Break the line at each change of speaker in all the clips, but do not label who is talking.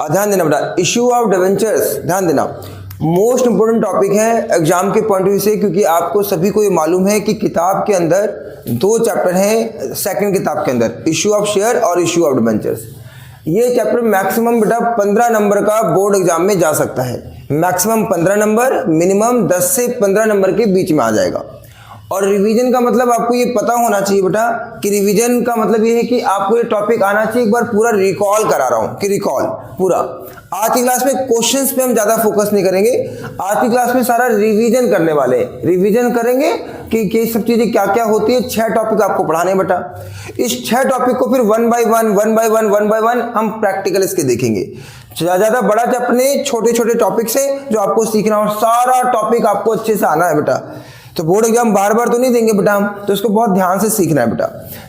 ध्यान देना बेटा, इशू ऑफ डिबेंचर्स, ध्यान देना, मोस्ट इंपोर्टेंट टॉपिक है एग्जाम के पॉइंट ऑफ व्यू से, क्योंकि आपको सभी को ये मालूम है कि किताब के अंदर 2 चैप्टर हैं, सेकंड किताब के अंदर इशू ऑफ शेयर और इशू ऑफ डिबेंचर्स। ये चैप्टर मैक्सिमम बेटा 15 नंबर का बोर्ड एग्जाम में जा सकता है, मैक्सिमम 15 नंबर, मिनिमम 10 से 15 नंबर के बीच में आ जाएगा। और रिवीजन का मतलब आपको ये पता होना चाहिए बेटा कि रिवीजन का मतलब ये है कि आपको ये टॉपिक आना चाहिए, एक बार पूरा रिकॉल करा रहा हूँ कि रिकॉल पूरा। आज की क्लास में क्वेश्चंस पे हम ज्यादा फोकस नहीं करेंगे, आज की क्लास में सारा रिवीजन करने वाले हैं, रिवीजन करेंगे कि ये सब चीजें क्या क्या होती है। 6 टॉपिक आपको पढ़ाने बेटा, इस 6 टॉपिक को फिर 1 बाय 1 हम प्रैक्टिकल इसके देखेंगे। ज्यादा बड़ा चैप्टर नहीं, छोटे छोटे टॉपिक से जो आपको सीखना और सारा टॉपिक आपको अच्छे से आना है बेटा। तो बोर्ड एग्जाम बार बार तो नहीं देंगे बेटा हम, तो इसको बहुत ध्यान से सीखना है बेटा।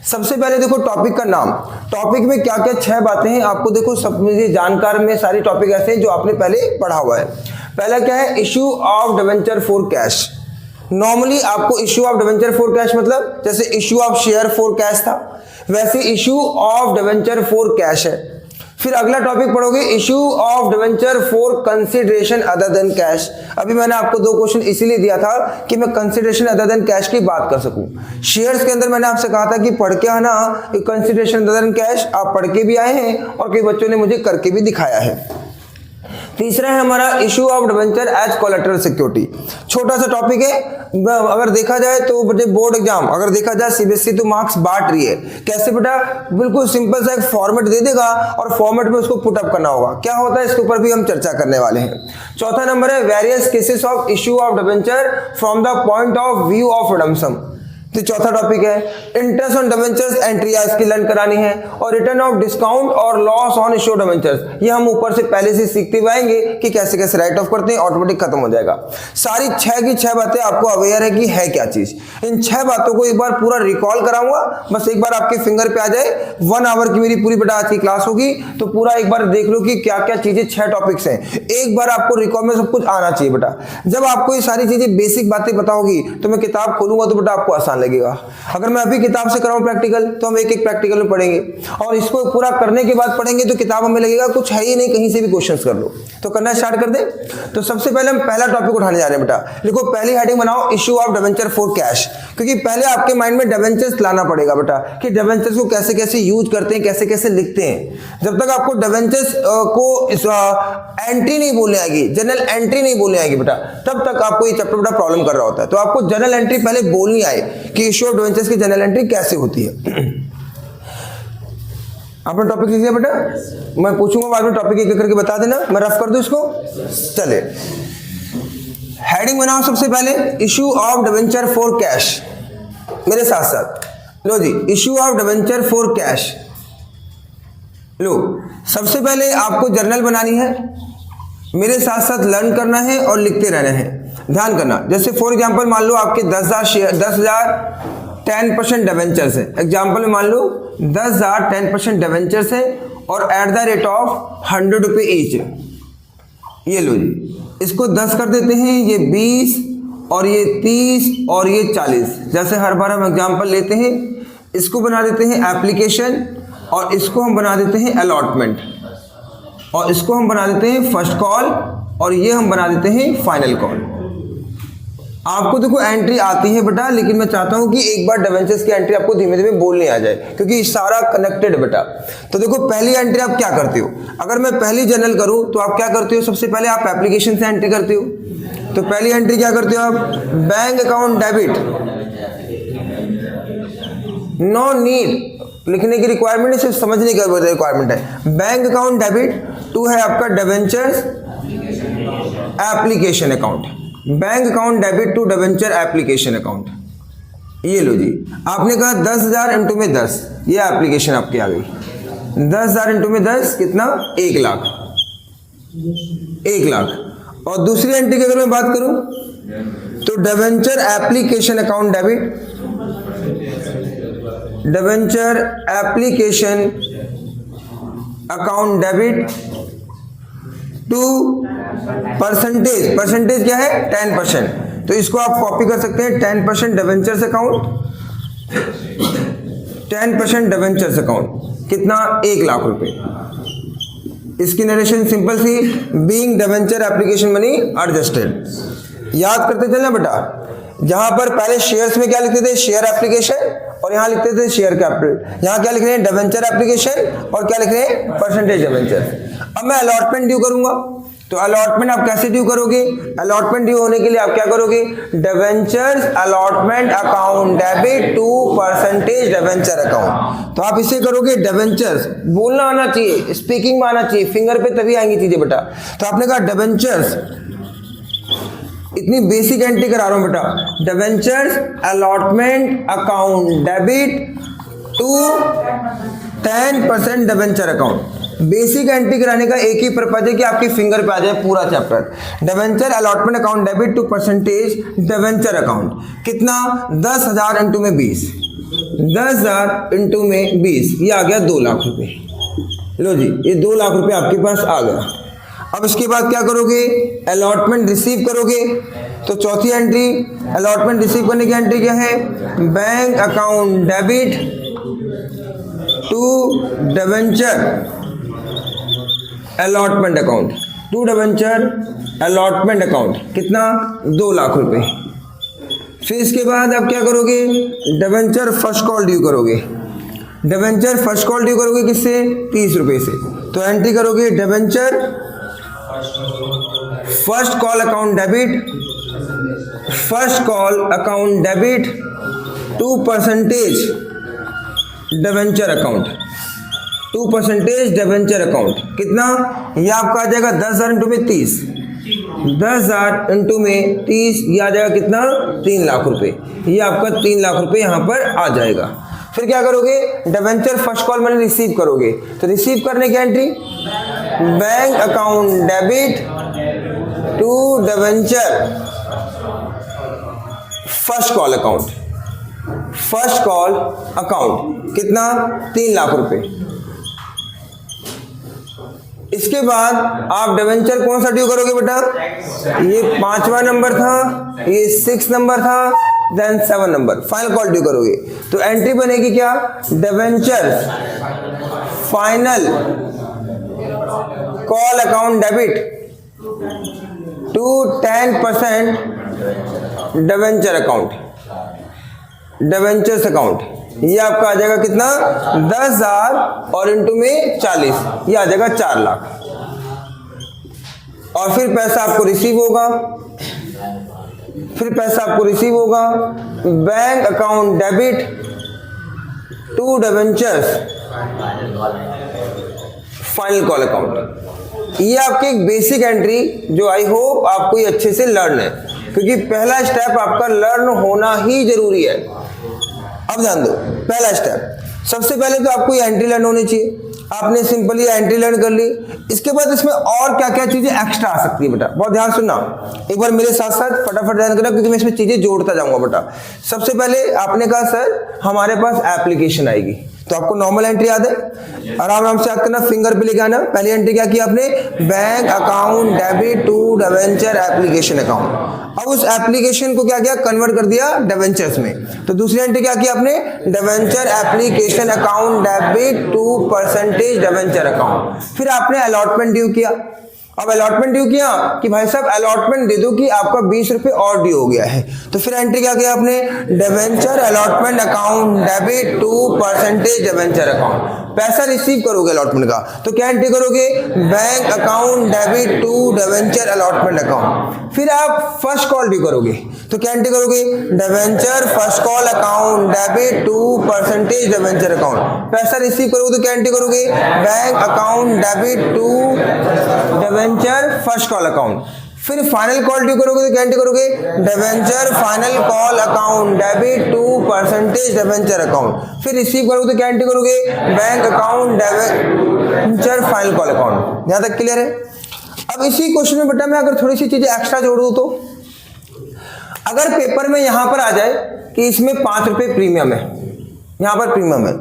सबसे पहले देखो टॉपिक का नाम, टॉपिक में क्या क्या 6 बातें हैं आपको देखो, सब मुझे जानकार में सारी टॉपिक ऐसे हैं जो आपने पहले पढ़ा हुआ है। पहला क्या है, issue of debenture for cash. Normally आपको issue of debenture for cash मतलब जैसे issue of share for cash था, वैसे issue of debenture for cash है। फिर अगला टॉपिक पढ़ोगे issue of debenture for consideration other than cash. अभी मैंने आपको 2 क्वेश्चन इसीलिए दिया था कि मैं कंसिडरेशन अदर देन कैश की बात कर सकूं। शेयर्स के अंदर मैंने आपसे कहा था कि पढ़ के आना कंसिडरेशन अदर देन कैश, आप पढ़ के भी आए हैं और कई बच्चों ने मुझे करके भी दिखाया है। तीसरा है हमारा issue of debenture as collateral security. छोटा सा टॉपिक है, अगर देखा जाए तो बोर्ड एग्जाम अगर देखा जाए सीबीएसई तो मार्क्स बांट रही है। कैसे बेटा, बिल्कुल सिंपल सा एक फॉर्मेट दे देगा और फॉर्मेट में उसको पुट अप करना होगा। क्या होता है इसके ऊपर भी हम चर्चा करने वाले हैं। चौथा नंबर है various cases of issue of debenture from the point of view of redemption. तो चौथा टॉपिक है इंटरेस्ट ऑन डिबेंचर्स एंट्री इसकी लर्न करानी है, और रिटर्न ऑफ डिस्काउंट और लॉस ऑन इशू डिबेंचर्स। ये हम ऊपर से पहले से सीखते हुए आएंगे कि कैसे कैसे राइट ऑफ करते हैं, ऑटोमेटिक खत्म हो जाएगा। सारी 6 की 6 बातें आपको अवेयर है कि है क्या चीज। इन 6 बातों को एक बार पूरा रिकॉल कराऊंगा, बस एक बार आपके फिंगर पे आ जाए। 1 आवर की मेरी पूरी बेटा आज की क्लास होगी, तो पूरा एक बार देख लो कि क्या क्या चीजें 6 टॉपिक्स हैं। एक बार आपको रिकॉल में सब कुछ आना चाहिए बेटा। जब आपको ये सारी चीजें बेसिक बातें पता होगी तो मैं किताब खोलूंगा तो बेटा आपको आसान लगेगा। अगर मैं अभी किताब से कराऊं प्रैक्टिकल तो हम एक एक प्रैक्टिकल में पढ़ेंगे, और इसको पूरा करने के बाद पढ़ेंगे तो किताब हमें लगेगा कुछ है ही नहीं, कहीं से भी क्वेश्चंस कर लो। तो करना स्टार्ट कर दे। तो सबसे पहले हम पहला टॉपिक उठाने जा रहे हैं बेटा। देखो पहली हेडिंग बनाओ issue of debenture for cash, क्योंकि पहले आपके माइंड में डिबेंचर्स लाना पड़ेगा बेटा कि डिबेंचर्स को कैसे कैसे यूज करते हैं, कैसे कैसे लिखते हैं। जब तक आपको डिबेंचर्स को एंट्री नहीं बोलने आएगी, जनरल एंट्री नहीं बोलने आएगी बेटा, तब तक आपको ये चैप्टर बेटा प्रॉब्लम कर रहा होता है। तो आपको जनरल एंट्री पहले बोलनी आए कि इशू ऑफ डिबेंचर्स की जनरल एंट्री कैसे होती है। आपने टॉपिक लिख लिया बेटा? मैं पूछूंगा बाद में, टॉपिक एक करके बता देना, मैं रफ कर दूं इसको। चले हेडिंग बनाओ सबसे पहले issue of debenture for cash, मेरे साथ साथ लो जी। Issue of debenture for cash लो। सबसे पहले आपको जर्नल बनानी है, मेरे साथ साथ लर्न करना है और लिखते रहना है। ध्यान करना, जैसे फॉर एग्जांपल मान लो आपके 10,000 10% डिबेंचर्स है। एग्जांपल में मान लो 10,000 10% डिबेंचर्स है और एट द रेट ऑफ 100 रुपये ईच। ये लो जी, इसको 10 कर देते हैं, ये 20 और ये 30 और ये 40। जैसे हर बार हम एग्जांपल लेते हैं, इसको बना देते हैं एप्लीकेशन और इसको हम बना देते हैं अलॉटमेंट और इसको हम बना देते हैं फर्स्ट कॉल और ये हम बना देते हैं फाइनल कॉल। आपको देखो एंट्री आती है बेटा, लेकिन मैं चाहता हूं कि एक बार डिबेंचर्स की एंट्री आपको धीमे धीमे बोलनी आ जाए, क्योंकि सारा कनेक्टेड बेटा। तो देखो पहली एंट्री आप क्या करते हो, अगर मैं पहली जनरल करूं तो आप क्या करते हो, सबसे पहले आप एप्लीकेशन से एंट्री करते हो। तो पहली एंट्री क्या करते हो आप, bank account debit, no need लिखने की रिक्वायरमेंट है, सिर्फ समझने की रिक्वायरमेंट है। बैंक अकाउंट डेबिट टू है आपका debentures application account, bank account debit to debenture application account. ये लो जी, आपने कहा 10,000 इंटू में 10, ये एप्लीकेशन आपकी आ गई। 10,000 इंटू में 10 कितना, 1 लाख, 1 लाख। और दूसरी एंट्री की अगर मैं बात करूं तो debenture application account debit, debenture application account debit to percentage, percentage क्या है 10%, तो इसको आप कॉपी कर सकते हैं 10% डिबेंचर्स अकाउंट, 10% डिबेंचर्स अकाउंट कितना, 1 लाख रुपए। इसकी नरेशन सिंपल सी, being debenture application money adjusted. याद करते चलना बेटा, जहां पर पहले शेयर्स में क्या लिखते थे, शेयर एप्लीकेशन, और यहां लिखते थे शेयर कैपिटल। यहां क्या लिख रहे हैं, डिबेंचर एप्लीकेशन, और क्या लिख रहे हैं, परसेंटेज डिबेंचर। अब मैं अलॉटमेंट ड्यू करूंगा, तो अलॉटमेंट आप कैसे ड्यू करोगे, अलॉटमेंट ड्यू होने के लिए आप क्या करोगे, debentures allotment account debit to percentage debenture account. तो आप इसे करोगे, डिबेंचर्स बोलना आना चाहिए, स्पीकिंग में आना चाहिए, फिंगर पे तभी आएंगी चीजें बेटा। तो आपने कहा डिबेंचर्स, इतनी बेसिक एंट्री करा रहा हूं बेटा, debentures allotment account debit to 10% debenture account. Basic entry कराने का एक ही पर्पज है कि आपकी फिंगर पे आ जाए पूरा चैप्टर। Debenture allotment account debit to percentage debenture account, कितना, 10,000 इंटू में 20, 10,000 इंटू में 20, ये आ गया 2 लाख रुपए। लो जी, ये 2 लाख रुपए आपके पास आ गया। अब इसके बाद क्या करोगे, अलॉटमेंट रिसीव करोगे। तो चौथी एंट्री, अलॉटमेंट रिसीव करने की एंट्री क्या है, bank account debit to debenture allotment account, to debenture allotment account, कितना, 2 लाख रुपए। फिर इसके बाद आप क्या करोगे, डिबेंचर फर्स्ट कॉल ड्यू करोगे। डिबेंचर फर्स्ट कॉल ड्यू करोगे किससे, 30 रुपए से। तो एंट्री करोगे, debenture first call account debit, first call account debit to percentage debenture account, 2% debenture account, कितना, ये आपका आ जाएगा 10,000 इंटू में 30, 10,000 इंटू में 30, ये आ जाएगा कितना, 3 लाख रुपए। ये आपका 3 लाख रुपए यहाँ पर आ जाएगा। फिर क्या करोगे, debenture first call money receive करोगे। तो रिसीव करने की entry, bank account debit to debenture first call account, first call account, कितना, 3 लाख रुपए। इसके बाद आप डिबेंचर कौन सा ड्यू करोगे बेटा, ये 5वां नंबर था, ये 6 नंबर था, then 7 number, final call due करोगे। तो एंट्री बनेगी क्या, debenture final call account debit to 10% debenture account, debentures account. ये आपका आ जाएगा कितना, 10,000 और इंटू में 40, ये आ जाएगा 4 लाख। और फिर पैसा आपको रिसीव होगा, फिर पैसा आपको रिसीव होगा, bank account debit to debentures final call account. ये आपकी एक बेसिक एंट्री जो आई होप आपको ये अच्छे से लर्न है, क्योंकि पहला स्टेप आपका लर्न होना ही जरूरी है। अब ध्यान दो, पहला स्टेप, सबसे पहले तो आपको ये एंट्री लर्न होनी चाहिए। आपने सिंपली एंट्री लर्न कर ली। इसके बाद इसमें और क्या क्या चीजें एक्स्ट्रा आ सकती है बेटा, बहुत ध्यान सुनना, एक बार मेरे साथ साथ फटाफट ध्यान करना, क्योंकि मैं इसमें चीजें जोड़ता जाऊंगा बेटा। सबसे पहले आपने कहा सर हमारे पास एप्लीकेशन आएगी, तो आपको नॉर्मल एंट्री याद है, आराम आराम से याद करना, फिंगर पे लेके आना। पहली एंट्री क्या की आपने, bank account debit to debenture application account. अब उस एप्लीकेशन को क्या किया, कन्वर्ट कर दिया डिबेंचर्स में। तो दूसरी एंट्री क्या की आपने, debenture application account debit to percentage debenture account. फिर आपने अलॉटमेंट ड्यू किया। अब अलॉटमेंट ड्यू किया कि भाई साहब अलॉटमेंट दे दो कि आपका 20 रुपए और ड्यू हो गया है। तो फिर एंट्री क्या किया आपने, debenture allotment account debit to percentage debenture account. पैसा रिसीव करोगे अलॉटमेंट का, तो क्या एंट्री करोगे, bank account debit to debenture allotment account. फिर आप फर्स्ट कॉल ड्यू करोगे, तो क्या एंट्री करोगे, debenture first call account debit to percentage debenture account. पैसा रिसीव करोगे तो क्या एंट्री करोगे, bank account debit to debenture first call account. फिर फाइनल कॉल ड्यू करोगे तो क्या एंट्री करोगे, debenture final call account debit to percentage debenture account. फिर रिसीव करोगे तो क्या एंट्री करोगे, bank account debenture final call account. यहां तक क्लियर है। अब इसी क्वेश्चन में बेटा मैं अगर थोड़ी सी चीजें एक्स्ट्रा जोड़ दूं, तो अगर पेपर में यहां पर आ जाए कि इसमें 5 रुपए प्रीमियम है, यहां पर प्रीमियम है,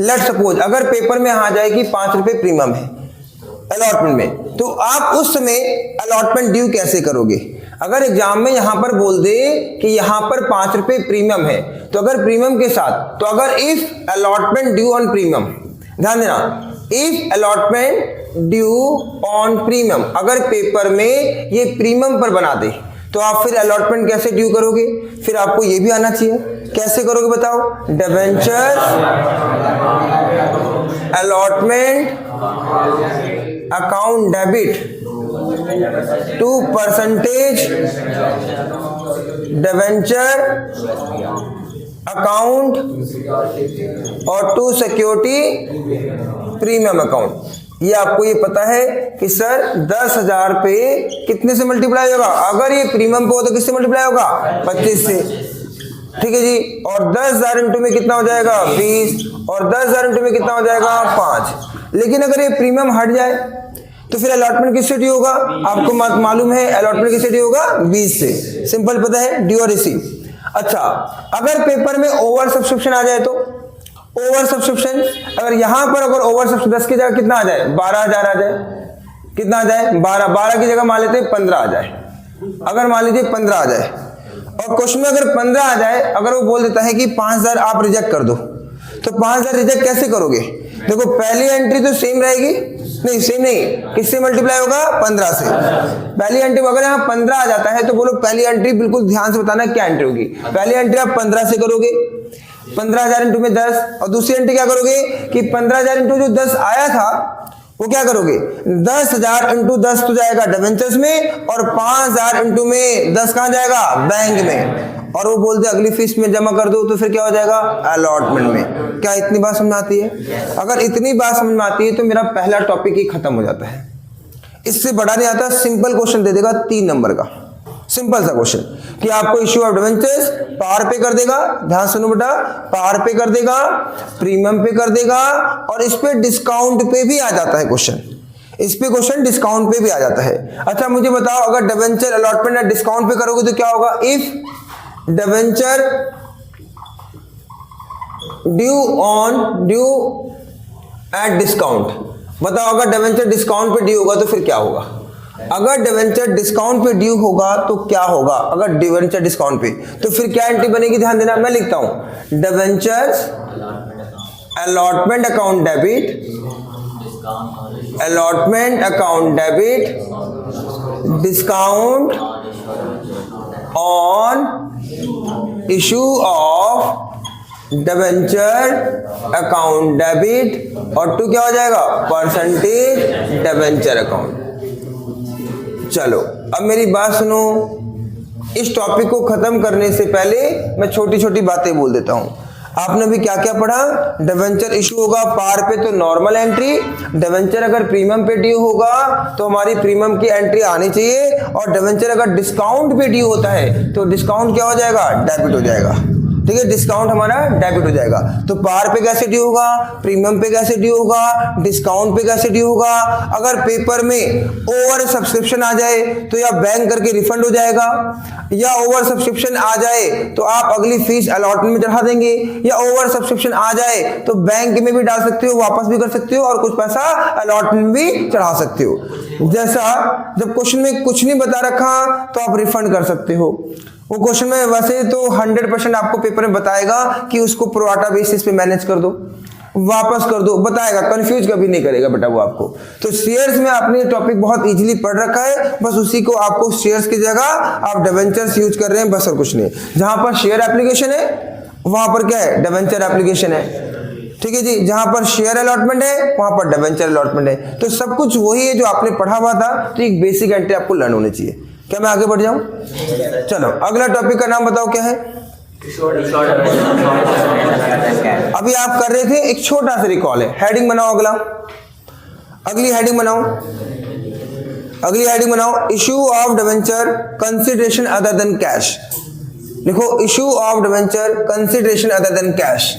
लेट सपोज अगर पेपर में आ जाए कि 5 रुपए प्रीमियम है अलॉटमेंट में, तो आप उस समय अलॉटमेंट ड्यू कैसे करोगे। अगर एग्जाम में यहां पर बोल दे कि यहां पर 5 रुपए प्रीमियम है, तो अगर प्रीमियम के साथ, तो अगर if allotment due on premium, ध्यान देना, if allotment due on premium, अगर पेपर में ये प्रीमियम पर बना दे तो आप फिर अलॉटमेंट कैसे ड्यू करोगे? फिर आपको ये भी आना चाहिए, कैसे करोगे बताओ? Debenture allotment account debit to percentage debenture account और टू सिक्योरिटी प्रीमियम अकाउंट। ये आपको ये पता है कि सर 10,000 पे कितने से मल्टीप्लाई होगा? अगर ये प्रीमियम पे हो तो किससे मल्टीप्लाई होगा? 25 से। ठीक है जी। और 10,000 इंटू में कितना हो जाएगा? 20। और 10,000 इंटू में कितना हो जाएगा? 5। लेकिन अगर ये प्रीमियम हट जाए तो फिर अलॉटमेंट किससे ड्यू होगा? आपको मालूम है अलॉटमेंट किससे ड्यू होगा? 20 से। सिंपल पता है, ड्यू और रिसीव। अच्छा, अगर पेपर में ओवर सब्सक्रिप्शन आ जाए तो ओवर सब्सक्रिप्शन, अगर यहां पर अगर ओवर सब्सक्रिप्शन 10 की जगह कितना आ जाए? 12,000 आ जाए। कितना आ जाए? 12 की जगह मान लेते हैं 15 आ जाए। अगर मान लीजिए 15 आ जाए और क्वेश्चन में अगर 15 आ जाए, अगर वो बोल देता है कि 5,000 आप रिजेक्ट कर दो, तो 5,000 रिजेक्ट कैसे करोगे? देखो पहली एंट्री तो सेम रहेगी, नहीं सेम नहीं, किससे मल्टीप्लाई होगा? 15 से। पहली एंट्री अगर यहाँ 15 आ जाता है तो बोलो पहली एंट्री, बिल्कुल ध्यान से बताना क्या एंट्री होगी। पहली एंट्री आप 15 से करोगे, 15,000 इंटू में 10। और दूसरी एंट्री क्या करोगे कि 15,000 इंटू जो 10 आया था वो क्या करोगे? 10,000 इंटू 10 तो जाएगा डिबेंचर्स में, और 5,000 इंटू में 10 कहां जाएगा? बैंक में। और वो बोलते अगली फीस में जमा कर दो, तो फिर क्या हो जाएगा? अलॉटमेंट में। क्या इतनी बात समझ आती है? अगर इतनी बात समझ में आती है तो मेरा पहला टॉपिक ही खत्म हो जाता है। इससे बड़ा नहीं आता। सिंपल क्वेश्चन दे देगा 3 नंबर का, सिंपल सा क्वेश्चन कि आपको इश्यू ऑफ डिबेंचर्स पार पे कर देगा, ध्यान सुनो बेटा, पार पे कर देगा, प्रीमियम पे कर देगा, और इस पे डिस्काउंट पे भी आ जाता है क्वेश्चन। इस पे क्वेश्चन डिस्काउंट पे भी आ जाता है। अच्छा मुझे बताओ, अगर डिबेंचर अलॉटमेंट या डिस्काउंट पे करोगे तो क्या होगा? If debenture due eight discount, बताओ अगर डिबेंचर डिस्काउंट पे ड्यू होगा तो फिर क्या होगा? अगर डिबेंचर डिस्काउंट पे ड्यू होगा तो क्या होगा? अगर डिबेंचर डिस्काउंट पे, तो फिर क्या एंट्री बनेगी? ध्यान देना, मैं लिखता हूं debentures allotment account debit, allotment account debit, discount on issue of debenture account debit, और टू क्या हो जाएगा? Percentage debenture account. चलो अब मेरी बात सुनो, इस टॉपिक को खत्म करने से पहले मैं छोटी छोटी बातें बोल देता हूं। आपने भी क्या क्या पढ़ा? डिबेंचर इशू होगा पार पे तो नॉर्मल एंट्री, डिबेंचर अगर प्रीमियम पे ड्यू होगा तो हमारी प्रीमियम की एंट्री आनी चाहिए, और डिबेंचर अगर डिस्काउंट पे ड्यू होता है तो डिस्काउंट क्या हो जाएगा? डेबिट हो जाएगा। ठीक है, डिस्काउंट हमारा डेबिट हो जाएगा। तो पार पे कैसे ड्यू होगा? प्रीमियम पे कैसे ड्यू होगा? डिस्काउंट पे कैसे ड्यू होगा? अगर पेपर में ओवर सब्सक्रिप्शन आ जाए तो या बैंक करके रिफंड हो जाएगा, या ओवर सब्सक्रिप्शन आ जाए तो आप अगली फीस अलॉटमेंट में चढ़ा देंगे, या ओवर सब्सक्रिप्शन आ जाए तो बैंक में भी डाल सकते हो, वापस भी कर सकते हो, और कुछ पैसा अलॉटमेंट भी चढ़ा सकते हो। जैसा जब क्वेश्चन में कुछ नहीं बता रखा तो आप रिफंड कर सकते हो। वो क्वेश्चन में वैसे तो 100% आपको पेपर में बताएगा कि उसको प्रोराटा बेसिस पे मैनेज कर दो, वापस कर दो, बताएगा, कंफ्यूज कभी नहीं करेगा बेटा वो आपको। तो शेयर्स में आपने टॉपिक बहुत इजीली पढ़ रखा है, बस उसी को आपको शेयर्स की जगह आप डिबेंचर्स यूज कर रहे हैं, बस और कुछ नहीं। जहां पर शेयर एप्लीकेशन है वहां पर क्या है? डिबेंचर एप्लीकेशन है। ठीक है जी, जहां पर शेयर अलॉटमेंट है वहां पर डिबेंचर अलॉटमेंट है। तो सब कुछ वही है जो आपने पढ़ा हुआ था। तो एक बेसिक एंट्री आपको लर्न होनी चाहिए। क्या मैं आगे बढ़ जाऊं? चलो अगला टॉपिक का नाम बताओ क्या है? अभी आप कर रहे थे, एक छोटा सा रिकॉल है। हेडिंग बनाओ, अगला अगली हेडिंग बनाओ, अगली हेडिंग बनाओ, issue of debenture consideration other than cash. लिखो issue of debenture consideration other than cash.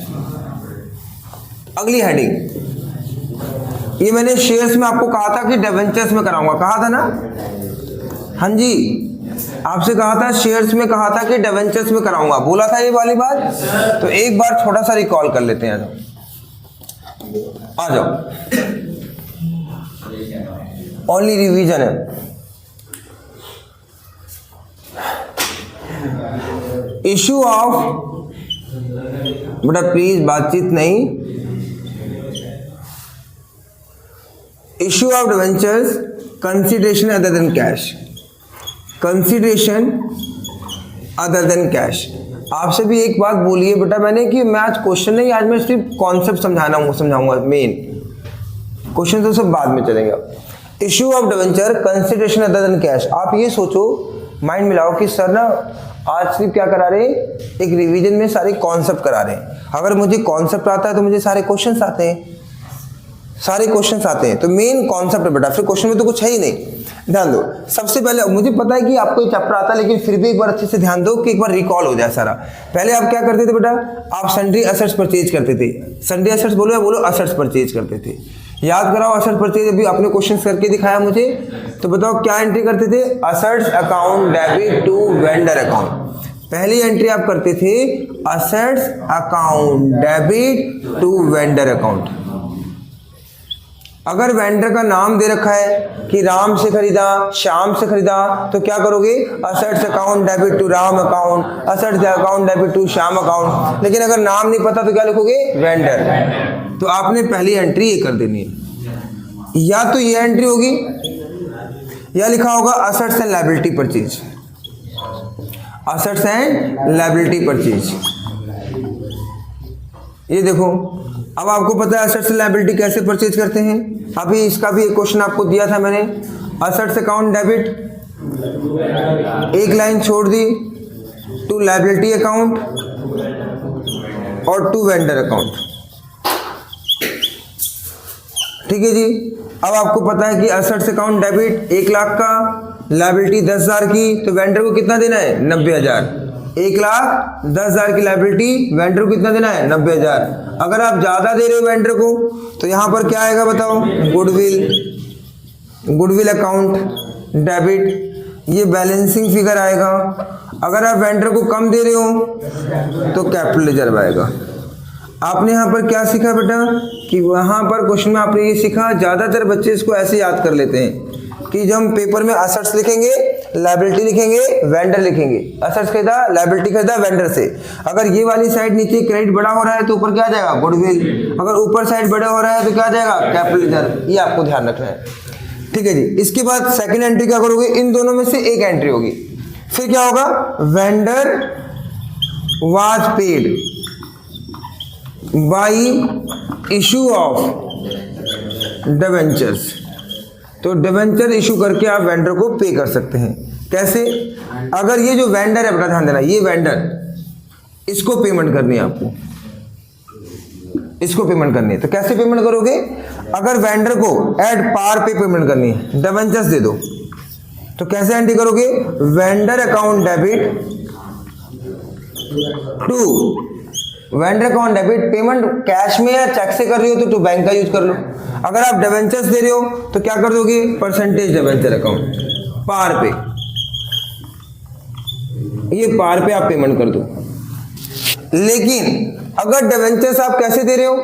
अगली हेडिंग, ये मैंने शेयर्स में आपको कहा था कि डिबेंचर्स में कराऊंगा, कहा था ना? हाँ जी, आपसे कहा था शेयर्स में, कहा था कि डिबेंचर्स में कराऊंगा, बोला था ये वाली बात। तो एक बार छोटा सा रिकॉल कर लेते हैं। आ जाओ, ओनली रिवीजन है। इशू ऑफ, बेटा प्लीज बातचीत नहीं, issue of debentures, consideration other than cash, consideration other than cash. आपसे भी एक बात बोलिए बेटा मैंने कि मैं आज क्वेश्चन नहीं, आज मैं सिर्फ कॉन्सेप्ट समझाऊंगा मेन, क्वेश्चन तो सब बाद में चलेंगे। Issue of debenture, consideration other than cash. आप ये सोचो, माइंड मिलाओ कि सर ना आज सिर्फ क्या करा रहे हैं, एक रिवीजन में सारे कॉन्सेप्ट करा रहे हैं। अगर मुझे कॉन्सेप्ट आता है तो मुझे सारे क्वेश्चंस आते हैं, सारे क्वेश्चंस आते हैं, तो मेन कॉन्सेप्ट है बेटा, फिर क्वेश्चन में तो कुछ है ही नहीं। ध्यान दो, सबसे पहले मुझे पता है कि आपको ये चैप्टर आता है, लेकिन फिर भी एक बार अच्छे से ध्यान दो कि एक बार रिकॉल हो जाए सारा। पहले आप क्या करते थे बेटा, आप सन्ड्री असेट्स परचेज करते थे। सन्ड्री असेट्स बोलो या बोलो असेट्स परचेज करते थे। याद कराओ असेट्स परचेज, अभी आपने क्वेश्चन करके दिखाया मुझे, तो बताओ क्या एंट्री करते थे, assets account debit to vendor account. पहली एंट्री आप करते थे assets account debit to vendor account. अगर वेंडर का नाम दे रखा है कि राम से खरीदा, श्याम से खरीदा, तो क्या करोगे, assets account debit to Ram account, assets account debit to Shyam account. लेकिन अगर नाम नहीं पता तो क्या लिखोगे, वेंडर। तो आपने पहली एंट्री ये कर देनी है, या तो ये एंट्री होगी या लिखा होगा assets and liability purchase, assets and liability purchase. ये देखो, अब आपको पता है असेट्स लायबिलिटी कैसे परचेज करते हैं। अभी इसका भी एक क्वेश्चन आपको दिया था मैंने, असेट्स अकाउंट डेबिट, एक लाइन छोड़ दी, टू लायबिलिटी अकाउंट और टू वेंडर अकाउंट। ठीक है जी। अब आपको पता है कि असेट्स अकाउंट डेबिट 1 लाख का, लायबिलिटी 10,000 की, तो वेंडर को कितना देना है, 90,000। 1,10,000 की लायबिलिटी, वेंडर को कितना देना है, 90,000। अगर आप ज्यादा दे रहे हो वेंडर को तो यहां पर क्या आएगा बताओ, गुडविल, गुडविल अकाउंट डेबिट, ये बैलेंसिंग फिगर आएगा। अगर आप वेंडर को कम दे रहे हो तो कैपिटल रिजर्व आएगा। आपने यहाँ पर क्या सीखा बेटा कि वहां पर क्वेश्चन में आपने ये सीखा, ज्यादातर बच्चे इसको ऐसे याद कर लेते हैं कि जब हम पेपर में असेट्स लिखेंगे, लायबिलिटी लिखेंगे, वेंडर लिखेंगे, असेट्स खरीदा, लायबिलिटी खरीदा वेंडर से। अगर ये वाली साइड नीचे क्रेडिट बड़ा हो रहा है तो ऊपर क्या जाएगा, गुडविल। अगर ऊपर साइड बड़ा हो रहा है तो क्या जाएगा, कैपिटल रिजर्व। ये आपको ध्यान रखना है, ठीक है जी। इसके बाद सेकंड एंट्री क्या करोगे, इन दोनों में से एक एंट्री होगी। फिर क्या होगा, vendor was paid by issue of debentures. तो डिवेंचर इशू करके आप वेंडर को पे कर सकते हैं। कैसे, अगर ये जो वेंडर है अपना ध्यान देना, ये वेंडर, इसको पेमेंट करनी है आपको, इसको पेमेंट करनी है। तो कैसे पेमेंट करोगे, अगर वेंडर को एट पार पे पेमेंट करनी है, डिवेंचर्स दे दो, तो कैसे एंट्री करोगे, vendor account debit to vendor account debit, payment cash में या चेक से कर रही हो तो बैंक का यूज कर लो। अगर आप डिवेंचर्स दे रहे हो तो क्या कर दोगे, परसेंटेज डिवेंचर अकाउंट, पार पे, ये पार पे आप पेमेंट कर दो। लेकिन अगर डिवेंचर्स आप कैसे दे रहे हो,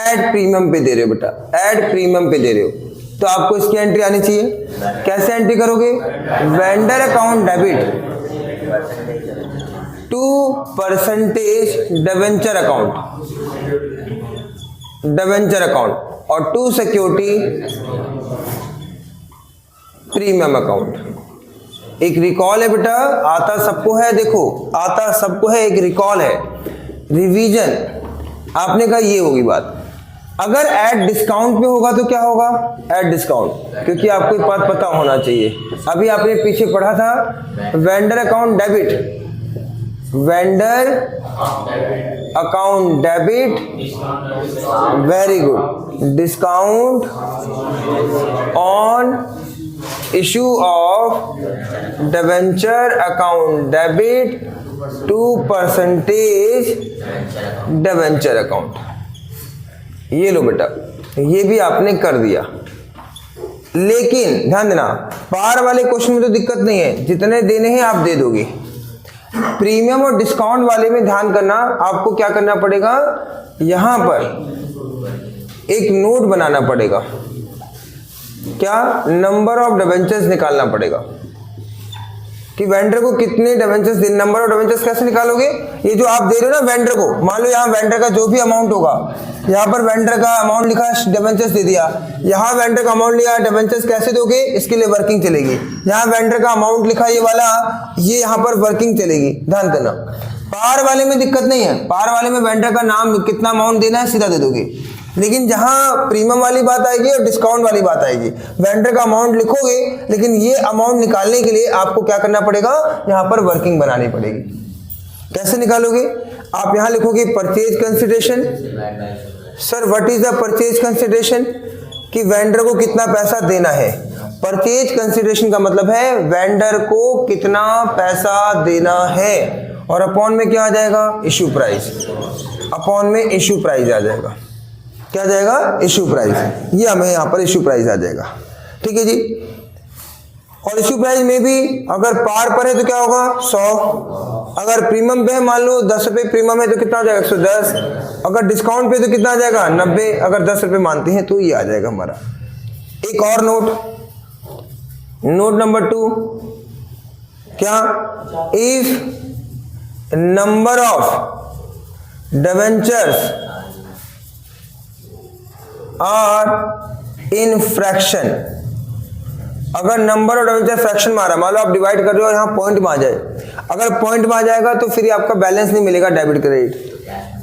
एड प्रीमियम पे दे रहे हो बेटा, एड प्रीमियम पे दे रहे हो, तो आपको इसकी एंट्री आनी चाहिए। कैसे एंट्री करोगे, vendor account debit to percentage debenture account, debenture account, और टू सिक्योरिटी प्रीमियम अकाउंट। एक रिकॉल है बेटा, आता सबको है, देखो आता सबको है, एक रिकॉल है, रिवीजन। आपने कहा ये होगी बात। अगर एड डिस्काउंट पे होगा तो क्या होगा, एड डिस्काउंट, क्योंकि आपको एक बात पता होना चाहिए। अभी आपने पीछे पढ़ा था vendor account debit, vendor account debit, very good, discount on issue of debenture account debit to percentage debenture account. ये लो बेटा, ये भी आपने कर दिया। लेकिन ध्यान देना, पार वाले क्वेश्चन में तो दिक्कत नहीं है, जितने देने हैं आप दे दोगे। प्रीमियम और डिस्काउंट वाले में ध्यान करना, आपको क्या करना पड़ेगा, यहां पर एक नोट बनाना पड़ेगा। क्या, नंबर ऑफ डिवेंचर्स निकालना पड़ेगा। कि वेंडर को कितने डिबेंचर्स देने, नंबर ऑफ डिबेंचर्स कैसे निकालोगे, ये जो आप दे रहे हो ना वेंडर को, मान लो यहाँ वेंडर का जो भी अमाउंट होगा, यहाँ पर वेंडर का अमाउंट लिखा है, डिबेंचर्स दे दिया, यहाँ वेंडर का अमाउंट लिया, डिबेंचर्स कैसे दोगे, इसके लिए वर्किंग चलेगी, यहाँ वेंडर का अमाउंट लिखा ये वाला, ये यहाँ पर वर्किंग चलेगी, ध्यान देना। पार वाले में दिक्कत नहीं है, पार वाले में वेंडर का नाम कितना अमाउंट देना है सीधा दे दोगे, लेकिन जहां प्रीमियम वाली बात आएगी और डिस्काउंट वाली बात आएगी, वेंडर का अमाउंट लिखोगे लेकिन ये अमाउंट निकालने के लिए आपको क्या करना पड़ेगा, यहां पर वर्किंग बनानी पड़ेगी। कैसे निकालोगे, आप यहां लिखोगे purchase consideration. Sir what is the purchase consideration, कि वेंडर को कितना पैसा देना है। परचेज कंसिडरेशन का मतलब है वेंडर को कितना पैसा देना है, और अपॉन में क्या आ जाएगा, इश्यू प्राइस, अपॉन में इश्यू प्राइस आ जाएगा, क्या आ जाएगा, इश्यू प्राइस, ये हमें यहाँ पर इश्यू प्राइस आ जाएगा, ठीक है जी। और इश्यू प्राइस में भी अगर पार पर है तो क्या होगा 100, अगर प्रीमियम पे है मान लो 10 रुपये प्रीमियम है तो कितना आ जाएगा 110, अगर डिस्काउंट पे तो कितना आ जाएगा 90, अगर 10 रुपये मानते हैं तो ये आ जाएगा हमारा। एक और नोट नंबर 2, क्या, if number of debentures are in fraction, अगर नंबर ऑफ डिबेंचर फ्रैक्शन में आ रहा है, मान लो आप डिवाइड कर रहे हो और यहाँ पॉइंट में आ जाए, अगर पॉइंट में आ जाएगा तो फिर आपका बैलेंस नहीं मिलेगा डेबिट क्रेडिट,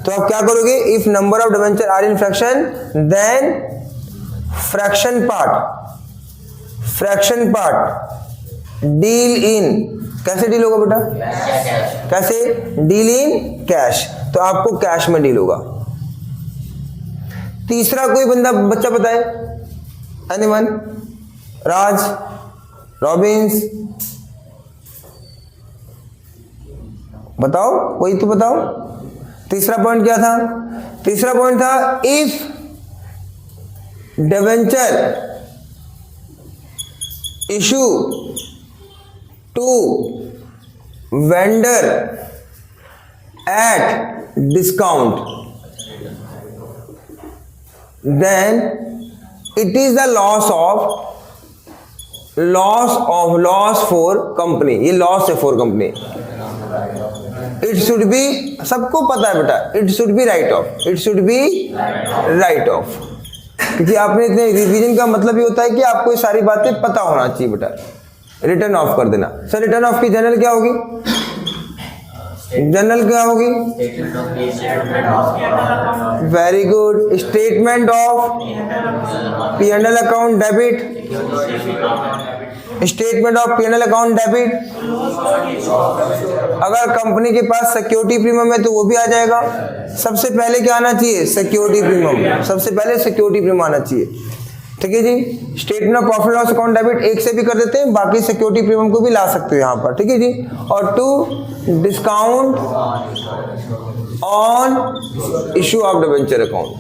तो आप क्या करोगे, if number of debenture are in fraction then fraction part deal in, कैसे डील होगा बेटा, कैसे, डील इन कैश, तो आपको कैश में डील होगा। तीसरा कोई बच्चा बताए, एनीवन, राज, रॉबिन्स, बताओ, कोई तो बताओ। तीसरा पॉइंट क्या था, तीसरा पॉइंट था if debenture issue to vendor at discount then it is the loss for company, ये loss है for company, it should be, सबको पता है बेटा, it should be write off, क्योंकि आपने इतने रिवीजन का मतलब ये होता है कि आपको ये सारी बातें पता होना चाहिए बेटा, रिटर्न ऑफ कर देना। सर रिटर्न ऑफ की जनरल क्या होगी, जनरल क्या होगी, very good, statement of P&L account debit, statement of P&L account debit, अगर कंपनी के पास सिक्योरिटी प्रीमियम है तो वो भी आ जाएगा। सबसे पहले क्या आना चाहिए, सिक्योरिटी प्रीमियम, सबसे पहले सिक्योरिटी प्रीमियम आना चाहिए, ठीक है जी। Statement of profit loss account debit एक से भी कर देते हैं, बाकी सिक्योरिटी प्रीमियम को भी ला सकते हो यहाँ पर, ठीक है जी। और 2 discount on issue of debenture account,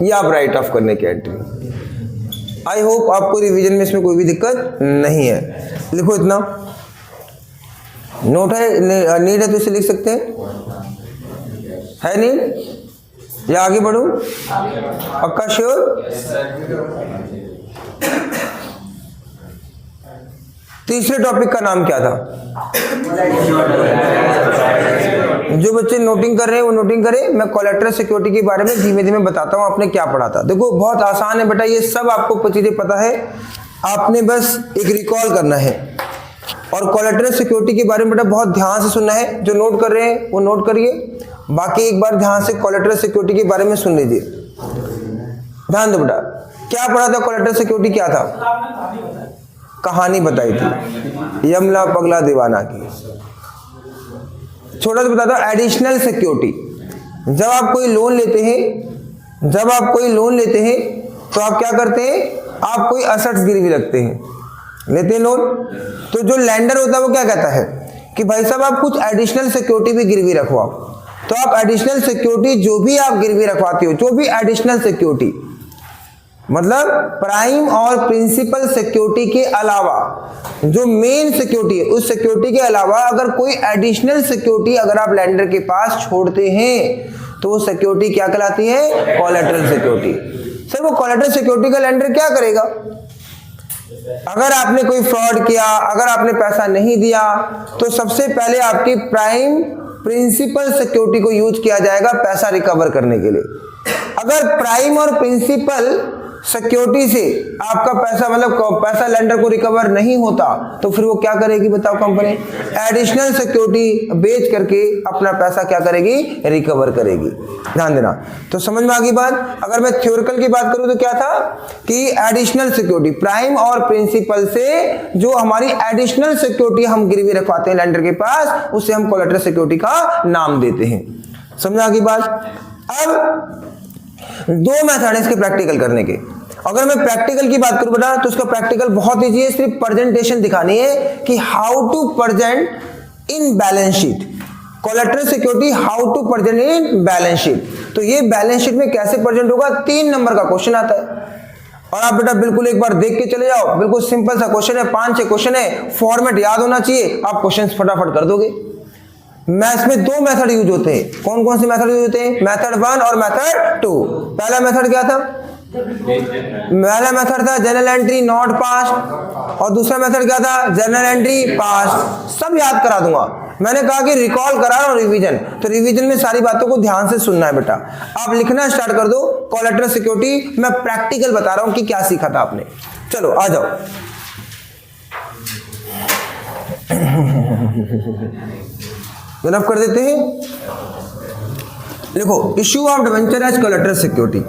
ये आप राइट ऑफ करने की एंट्री। आई होप आपको रिवीजन में इसमें कोई भी दिक्कत नहीं है। लिखो इतना, नोट है, नीड है तो इसे लिख सकते हैं, है नीड या आगे बढ़ू, पक्का श्योर। तीसरे टॉपिक का नाम क्या था, जो बच्चे नोटिंग कर रहे हैं वो नोटिंग करें, मैं कोलैटरल सिक्योरिटी के बारे में धीमे धीमे बताता हूँ आपने क्या पढ़ा था। देखो बहुत आसान है बेटा, ये सब आपको चीजें पता है, आपने बस एक रिकॉल करना है। और कोलैटरल सिक्योरिटी के बारे में बेटा बहुत ध्यान से सुनना है, जो नोट कर रहे हैं वो नोट करिए, बाकी एक बार ध्यान से कोलैटरल सिक्योरिटी के बारे में सुन लीजिए, ध्यान दो बेटा। क्या पढ़ा था, कोलैटरल सिक्योरिटी क्या था, कहानी बताई थी यमला पगला दीवाना की। छोटा सा बता दो, एडिशनल सिक्योरिटी, जब आप कोई लोन लेते हैं, जब आप कोई लोन लेते हैं तो आप क्या करते हैं, आप कोई असेट्स गिरवी रखते हैं, लेते हैं लोन, तो जो लैंडर होता है वो क्या कहता है कि भाई साहब आप कुछ एडिशनल सिक्योरिटी भी गिरवी रखवाओ। तो आप एडिशनल सिक्योरिटी जो भी आप गिरवी रखवाते हो, जो भी एडिशनल सिक्योरिटी, मतलब प्राइम और प्रिंसिपल सिक्योरिटी के अलावा जो मेन सिक्योरिटी है, उस सिक्योरिटी के अलावा अगर कोई एडिशनल सिक्योरिटी अगर आप लैंडर के पास छोड़ते हैं तो वो सिक्योरिटी क्या कहलाती है, कोलैटरल सिक्योरिटी। सर वो कोलैटरल सिक्योरिटी का लैंडर क्या करेगा, अगर आपने कोई फ्रॉड किया, अगर आपने पैसा नहीं दिया, तो सबसे पहले आपकी प्राइम प्रिंसिपल सिक्योरिटी को यूज किया जाएगा पैसा रिकवर करने के लिए। अगर प्राइम और प्रिंसिपल सिक्योरिटी से आपका पैसा मतलब पैसा लेंडर को रिकवर नहीं होता, तो फिर वो क्या करेगी बताओ कंपनी? एडिशनल सिक्योरिटी बेच करके अपना पैसा क्या करेगी? रिकवर करेगी। ध्यान देना। तो समझ में आ गई बात। अगर मैं थ्योरिकल की बात करूं तो क्या था कि एडिशनल सिक्योरिटी, प्राइम और प्रिंसिपल से जो हमारी एडिशनल सिक्योरिटी हम गिरवी रखवाते हैं लेंडर के पास, उसे हम कोलैटरल सिक्योरिटी का नाम देते हैं। समझ आ गई बात। अब दो मेथड है इसके प्रैक्टिकल करने के। अगर मैं प्रैक्टिकल की बात करूं बेटा, तो इसका प्रैक्टिकल बहुत इजी है। सिर्फ प्रेजेंटेशन दिखानी है कि how to present in balance sheet collateral security, how to present in balance sheet. तो ये बैलेंस शीट में कैसे प्रेजेंट होगा, 3 नंबर का क्वेश्चन आता है। और आप बेटा बिल्कुल एक बार देख के चले जाओ, बिल्कुल सिंपल सा क्वेश्चन है, 5-6 क्वेश्चन है, फॉर्मेट याद होना चाहिए, आप क्वेश्चन फटाफट कर दोगे। मैथ्स में 2 मेथड यूज होते हैं। कौन कौन से मेथड यूज होते हैं? मेथड 1 और मेथड 2। पहला मेथड क्या था? पहला मेथड था जनरल एंट्री नॉट पास, और दूसरा मेथड क्या था? जनरल एंट्री पास। सब याद करा दूंगा। मैंने कहा कि रिकॉल करा रहा हूं रिवीजन, तो रिवीजन में सारी बातों को ध्यान से सुनना है बेटा। आप लिखना स्टार्ट कर दो। कोलैटरल सिक्योरिटी मैं प्रैक्टिकल बता रहा हूं कि क्या सीखा था आपने। चलो आ जाओ। रफ कर देते हैं। देखो, issue of debenture as collateral security.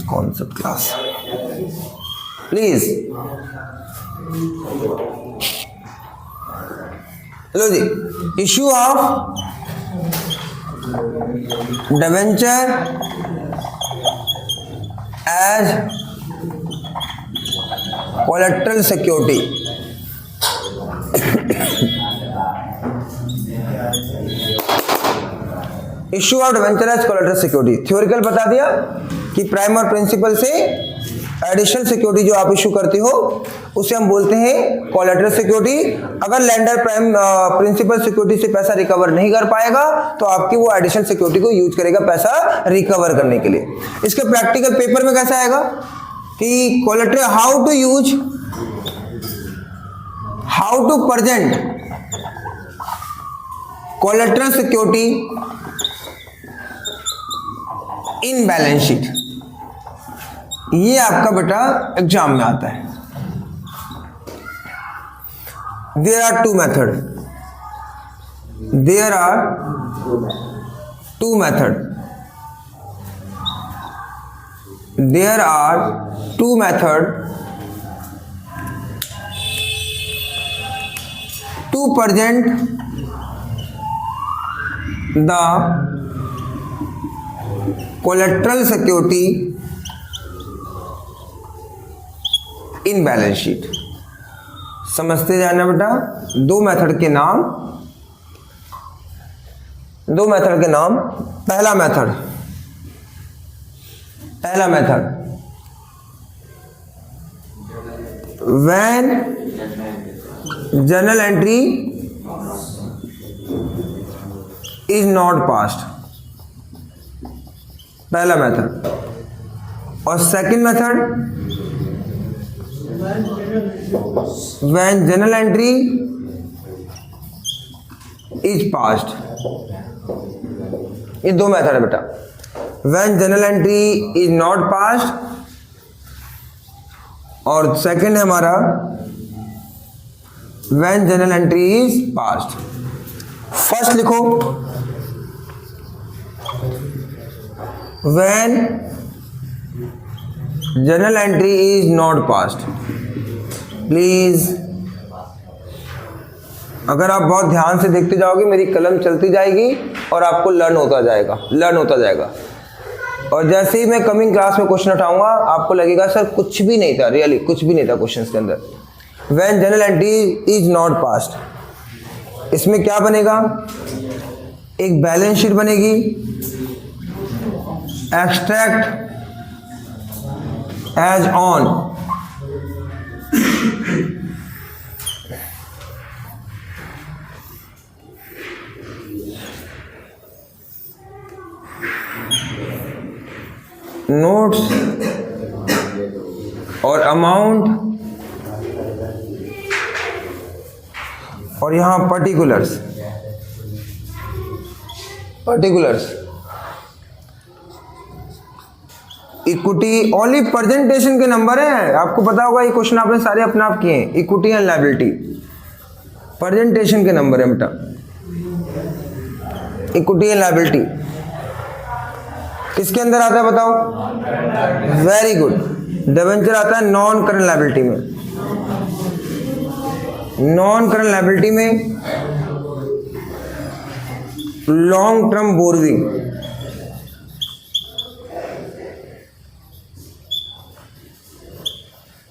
Concept class please. लो जी, issue of debenture as collateral security. Issue of debenture as collateral security. Theoretical बता दिया कि प्राइम और प्रिंसिपल से एडिशनल सिक्योरिटी जो आप इशू करते हो उसे हम बोलते हैं कोलैटरल सिक्योरिटी। अगर लेंडर प्राइम प्रिंसिपल सिक्योरिटी से पैसा रिकवर नहीं कर पाएगा, तो आपकी वो एडिशनल सिक्योरिटी को यूज करेगा पैसा रिकवर करने के लिए। इसके प्रैक्टिकल पेपर में कैसा आएगा कि collateral how to use, how to present collateral security in balance sheet. ये आपका बेटा एग्जाम में आता है। There are 2 method, there are 2 method, there are 2 method to present the collateral security in balance sheet. समझते जाना बेटा। 2 मेथड के नाम, 2 मेथड के नाम। पहला method, when journal entry is not passed, पहला मेथड। और second method when journal entry is passed। ये 2 मेथड है बेटा। when journal entry is not passed, और सेकंड है हमारा when journal entry is passed। First लिखो, when journal entry is not passed। Please अगर आप बहुत ध्यान से देखते जाओगे, मेरी कलम चलती जाएगी और आपको लर्न होता जाएगा। और जैसे ही मैं कमिंग क्लास में क्वेश्चन उठाऊंगा, आपको लगेगा सर कुछ भी नहीं था, रियली कुछ भी नहीं था क्वेश्चन के अंदर। When journal entry is not passed, इसमें क्या बनेगा? एक बैलेंस शीट बनेगी, एक्सट्रैक्ट एज ऑन, नोट्स और अमाउंट और यहां पर्टिकुलर्स। इक्विटी ओनली प्रेजेंटेशन के नंबर हैं, आपको पता होगा ये क्वेश्चन आपने सारे अपने आप किए हैं। इक्विटी एंड लायबिलिटी प्रेजेंटेशन के नंबर है बेटा। इक्विटी एंड लायबिलिटी किसके अंदर आता है बताओ? वेरी गुड, डिबेंचर आता है नॉन करंट लायबिलिटी में। नॉन करंट लायबिलिटी में लॉन्ग टर्म बोरोइंग,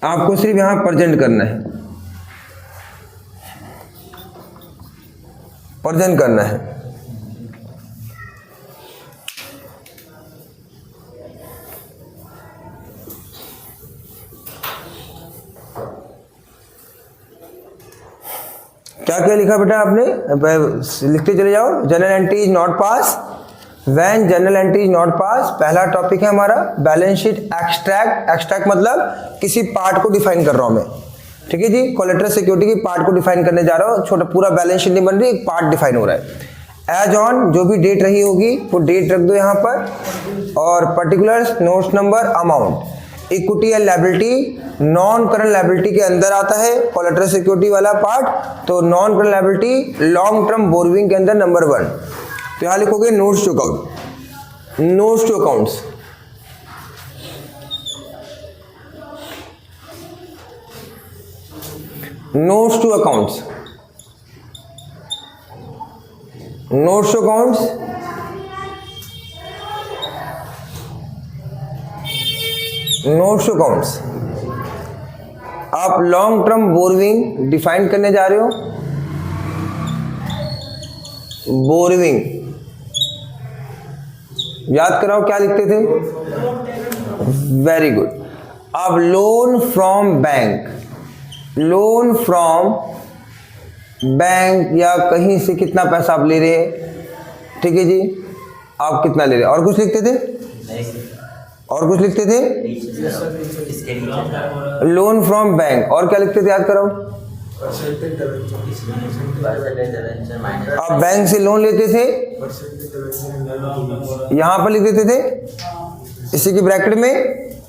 आपको सिर्फ यहां प्रेजेंट करना है, प्रेजेंट करना है। क्या क्या लिखा बेटा आपने? लिखते चले जाओ। General entry is not pass, when general entry is not pass. पहला टॉपिक है हमारा बैलेंस शीट एक्सट्रैक्ट। एक्सट्रैक्ट मतलब किसी पार्ट को डिफाइन कर रहा हूं मैं, ठीक है जी। कोलेटरल सिक्योरिटी की पार्ट को डिफाइन करने जा रहा हूं, छोटा पूरा बैलेंस शीट नहीं बन रही, एक पार्ट डिफाइन हो रहा है। एज ऑन जो भी डेट रही होगी वो डेट रख दो यहाँ पर, और particulars, notes number, amount. Equity and liability non current liability के अंदर आता है कोलेटरल सिक्योरिटी वाला पार्ट, तो non current liability long term borrowing के अंदर नंबर 1। तो यहां लिखोगे notes to account, notes to accounts. Notes to accounts, notes to accounts, notes to accounts. आप लॉन्ग टर्म बोरोइंग डिफाइन करने जा रहे हो। बोरोइंग याद कराओ क्या लिखते थे? Very good. अब loan from bank, loan from bank या कहीं से कितना पैसा आप ले रहे हैं, ठीक है जी, आप कितना ले रहे हैं। और कुछ लिखते थे? और कुछ लिखते थे? Loan from bank. और क्या लिखते थे याद कराओ? आप बैंक से लोन लेते थे, यहां पर लिख देते थे इसी की ब्रैकेट में,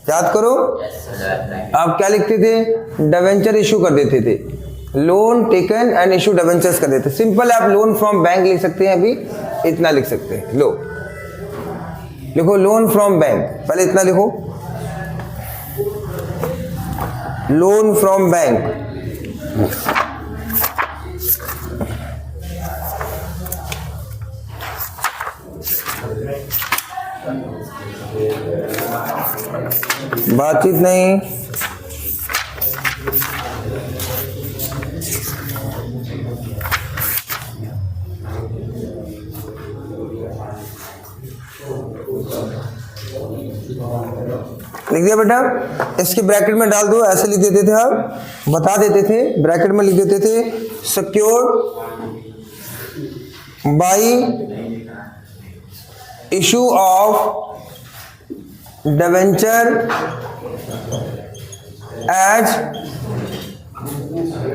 याद करो। आप क्या लिखते थे? डिबेंचर इशू कर देते थे। Loan taken and issue debentures कर देते। सिंपल आप लोन फ्रॉम बैंक लिख सकते हैं, अभी इतना लिख सकते हैं। लो लिखो लोन फ्रॉम बैंक, पहले इतना लिखो, लोन फ्रॉम बैंक। बातचीत नहीं, लिख दिया बेटा। इसके ब्रैकेट में डाल दो, ऐसे लिख देते थे आप, बता देते थे, ब्रैकेट में लिख देते थे secured by issue of debenture as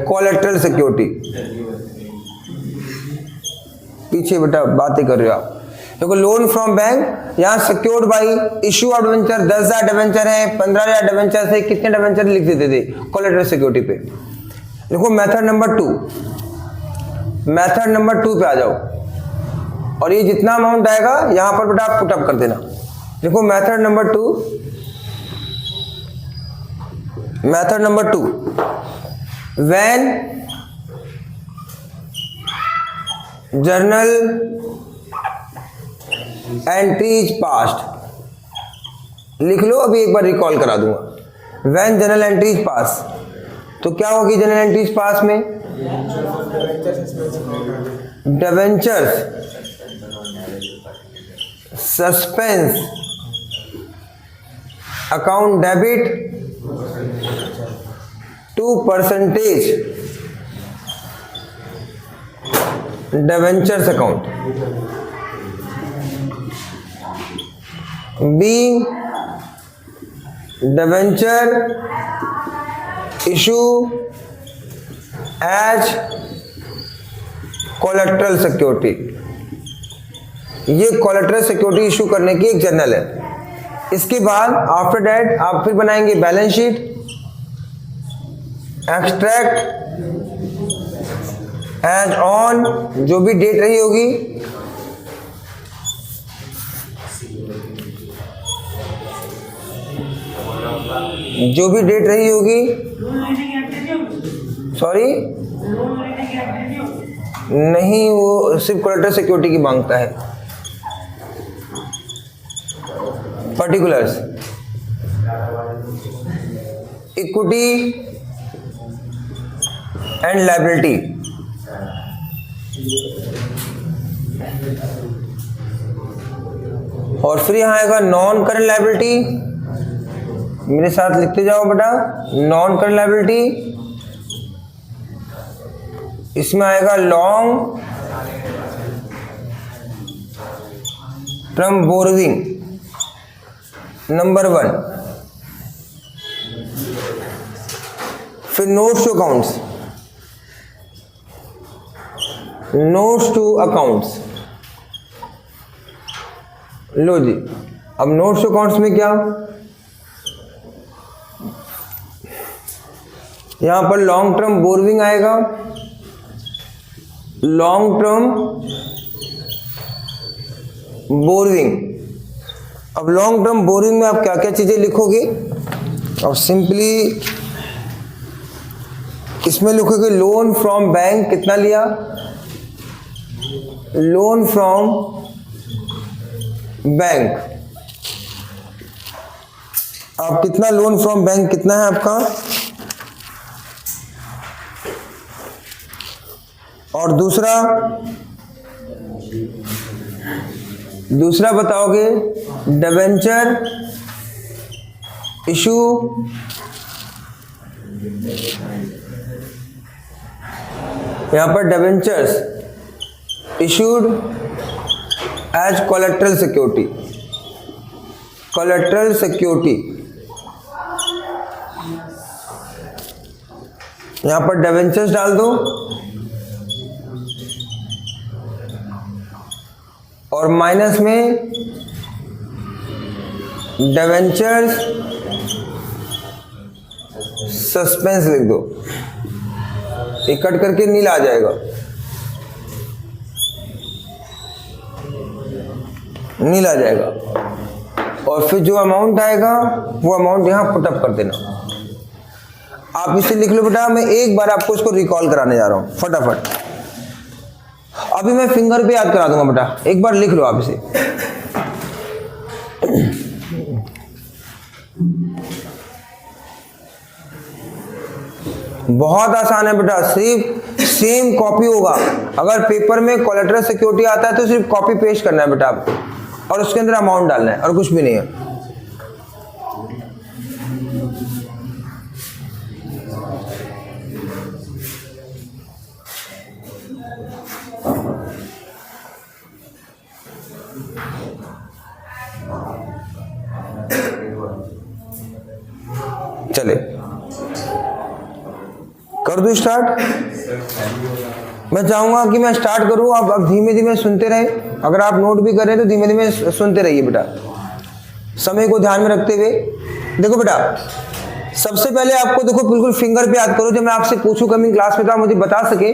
collateral security. पीछे बेटा बातें कर रहे हो आप। देखो लोन फ्रॉम बैंक, यहां secured by issue of debenture, 10,000 debenture है, 15,000 डिबेंचर से कितने डिबेंचर लिख देते थे कोलेटरल सिक्योरिटी पे। देखो मेथड नंबर 2, मेथड नंबर 2 पे आ जाओ, और ये जितना अमाउंट आएगा यहां पर बेटा आप पुटअप कर देना। देखो method number 2, method number 2, when journal entries past, लिख लो, अभी एक बार रिकॉल करा दूंगा। व्हेन जनरल एंट्रीज पास, तो क्या होगी जनरल एंट्रीज पास में? Debentures suspense account debit to percentage debentures account being debenture issue as collateral security. ये कोलेटरल सिक्योरिटी इशू करने की एक जर्नल है। इसके बाद आफ्टर दैट आप फिर बनाएंगे balance sheet, extract as on, जो भी डेट रही होगी, जो भी डेट रही होगी, सॉरी नहीं, वो सिर्फ कोलेटरल सिक्योरिटी की मांगता है, पर्टिकुलर्स, इक्विटी एंड लायबिलिटी। और फिर यहां आएगा नॉन करंट लायबिलिटी, मेरे साथ लिखते जाओ बेटा, नॉन करंट लायबिलिटी। इसमें आएगा लॉन्ग टर्म बोरोविंग नंबर 1। फिर notes to accounts, notes to accounts. लो जी, अब नोट्स टू अकाउंट्स में क्या, यहां पर लॉन्ग टर्म बोरोविंग आएगा, लॉन्ग टर्म बोरोविंग। अब लॉन्ग टर्म बोरोविंग में आप क्या क्या चीजें लिखोगे, और सिंपली इसमें लिखोगे लोन फ्रॉम बैंक, कितना लिया, लोन फ्रॉम बैंक, आप कितना लोन फ्रॉम बैंक कितना है आपका, और दूसरा बताओगे डिबेंचर इशू यहां पर debentures issued as collateral security, collateral security. यहां पर डिबेंचर्स डाल दो, और माइनस में डिबेंचर्स सस्पेंस लिख दो, एक कट करके नीला आ जाएगा, नीला आ जाएगा। और फिर जो अमाउंट आएगा वो अमाउंट यहां पुटअप कर देना। आप इसे लिख लो बेटा, मैं एक बार आपको इसको रिकॉल कराने जा रहा हूं फटाफट। अभी मैं फिंगर पे याद करा दूंगा बेटा, एक बार लिख लो आप इसे। बहुत आसान है बेटा, सिर्फ सेम कॉपी होगा। अगर पेपर में कोलेटरल सिक्योरिटी आता है तो सिर्फ कॉपी पेस्ट करना है बेटा आपको, और उसके अंदर अमाउंट डालना है, और कुछ भी नहीं है। चले कर दूं स्टार्ट। मैं चाहूंगा कि मैं स्टार्ट करूं, आप अब धीमे धीमे सुनते रहे। अगर आप नोट भी कर रहे हैं तो धीमे धीमे सुनते रहिए बेटा, समय को ध्यान में रखते हुए। देखो बेटा, सबसे पहले आपको देखो बिल्कुल फिंगर पे याद करो। जब मैं आपसे पूछूं कमिंग क्लास में तो आप मुझे बता सके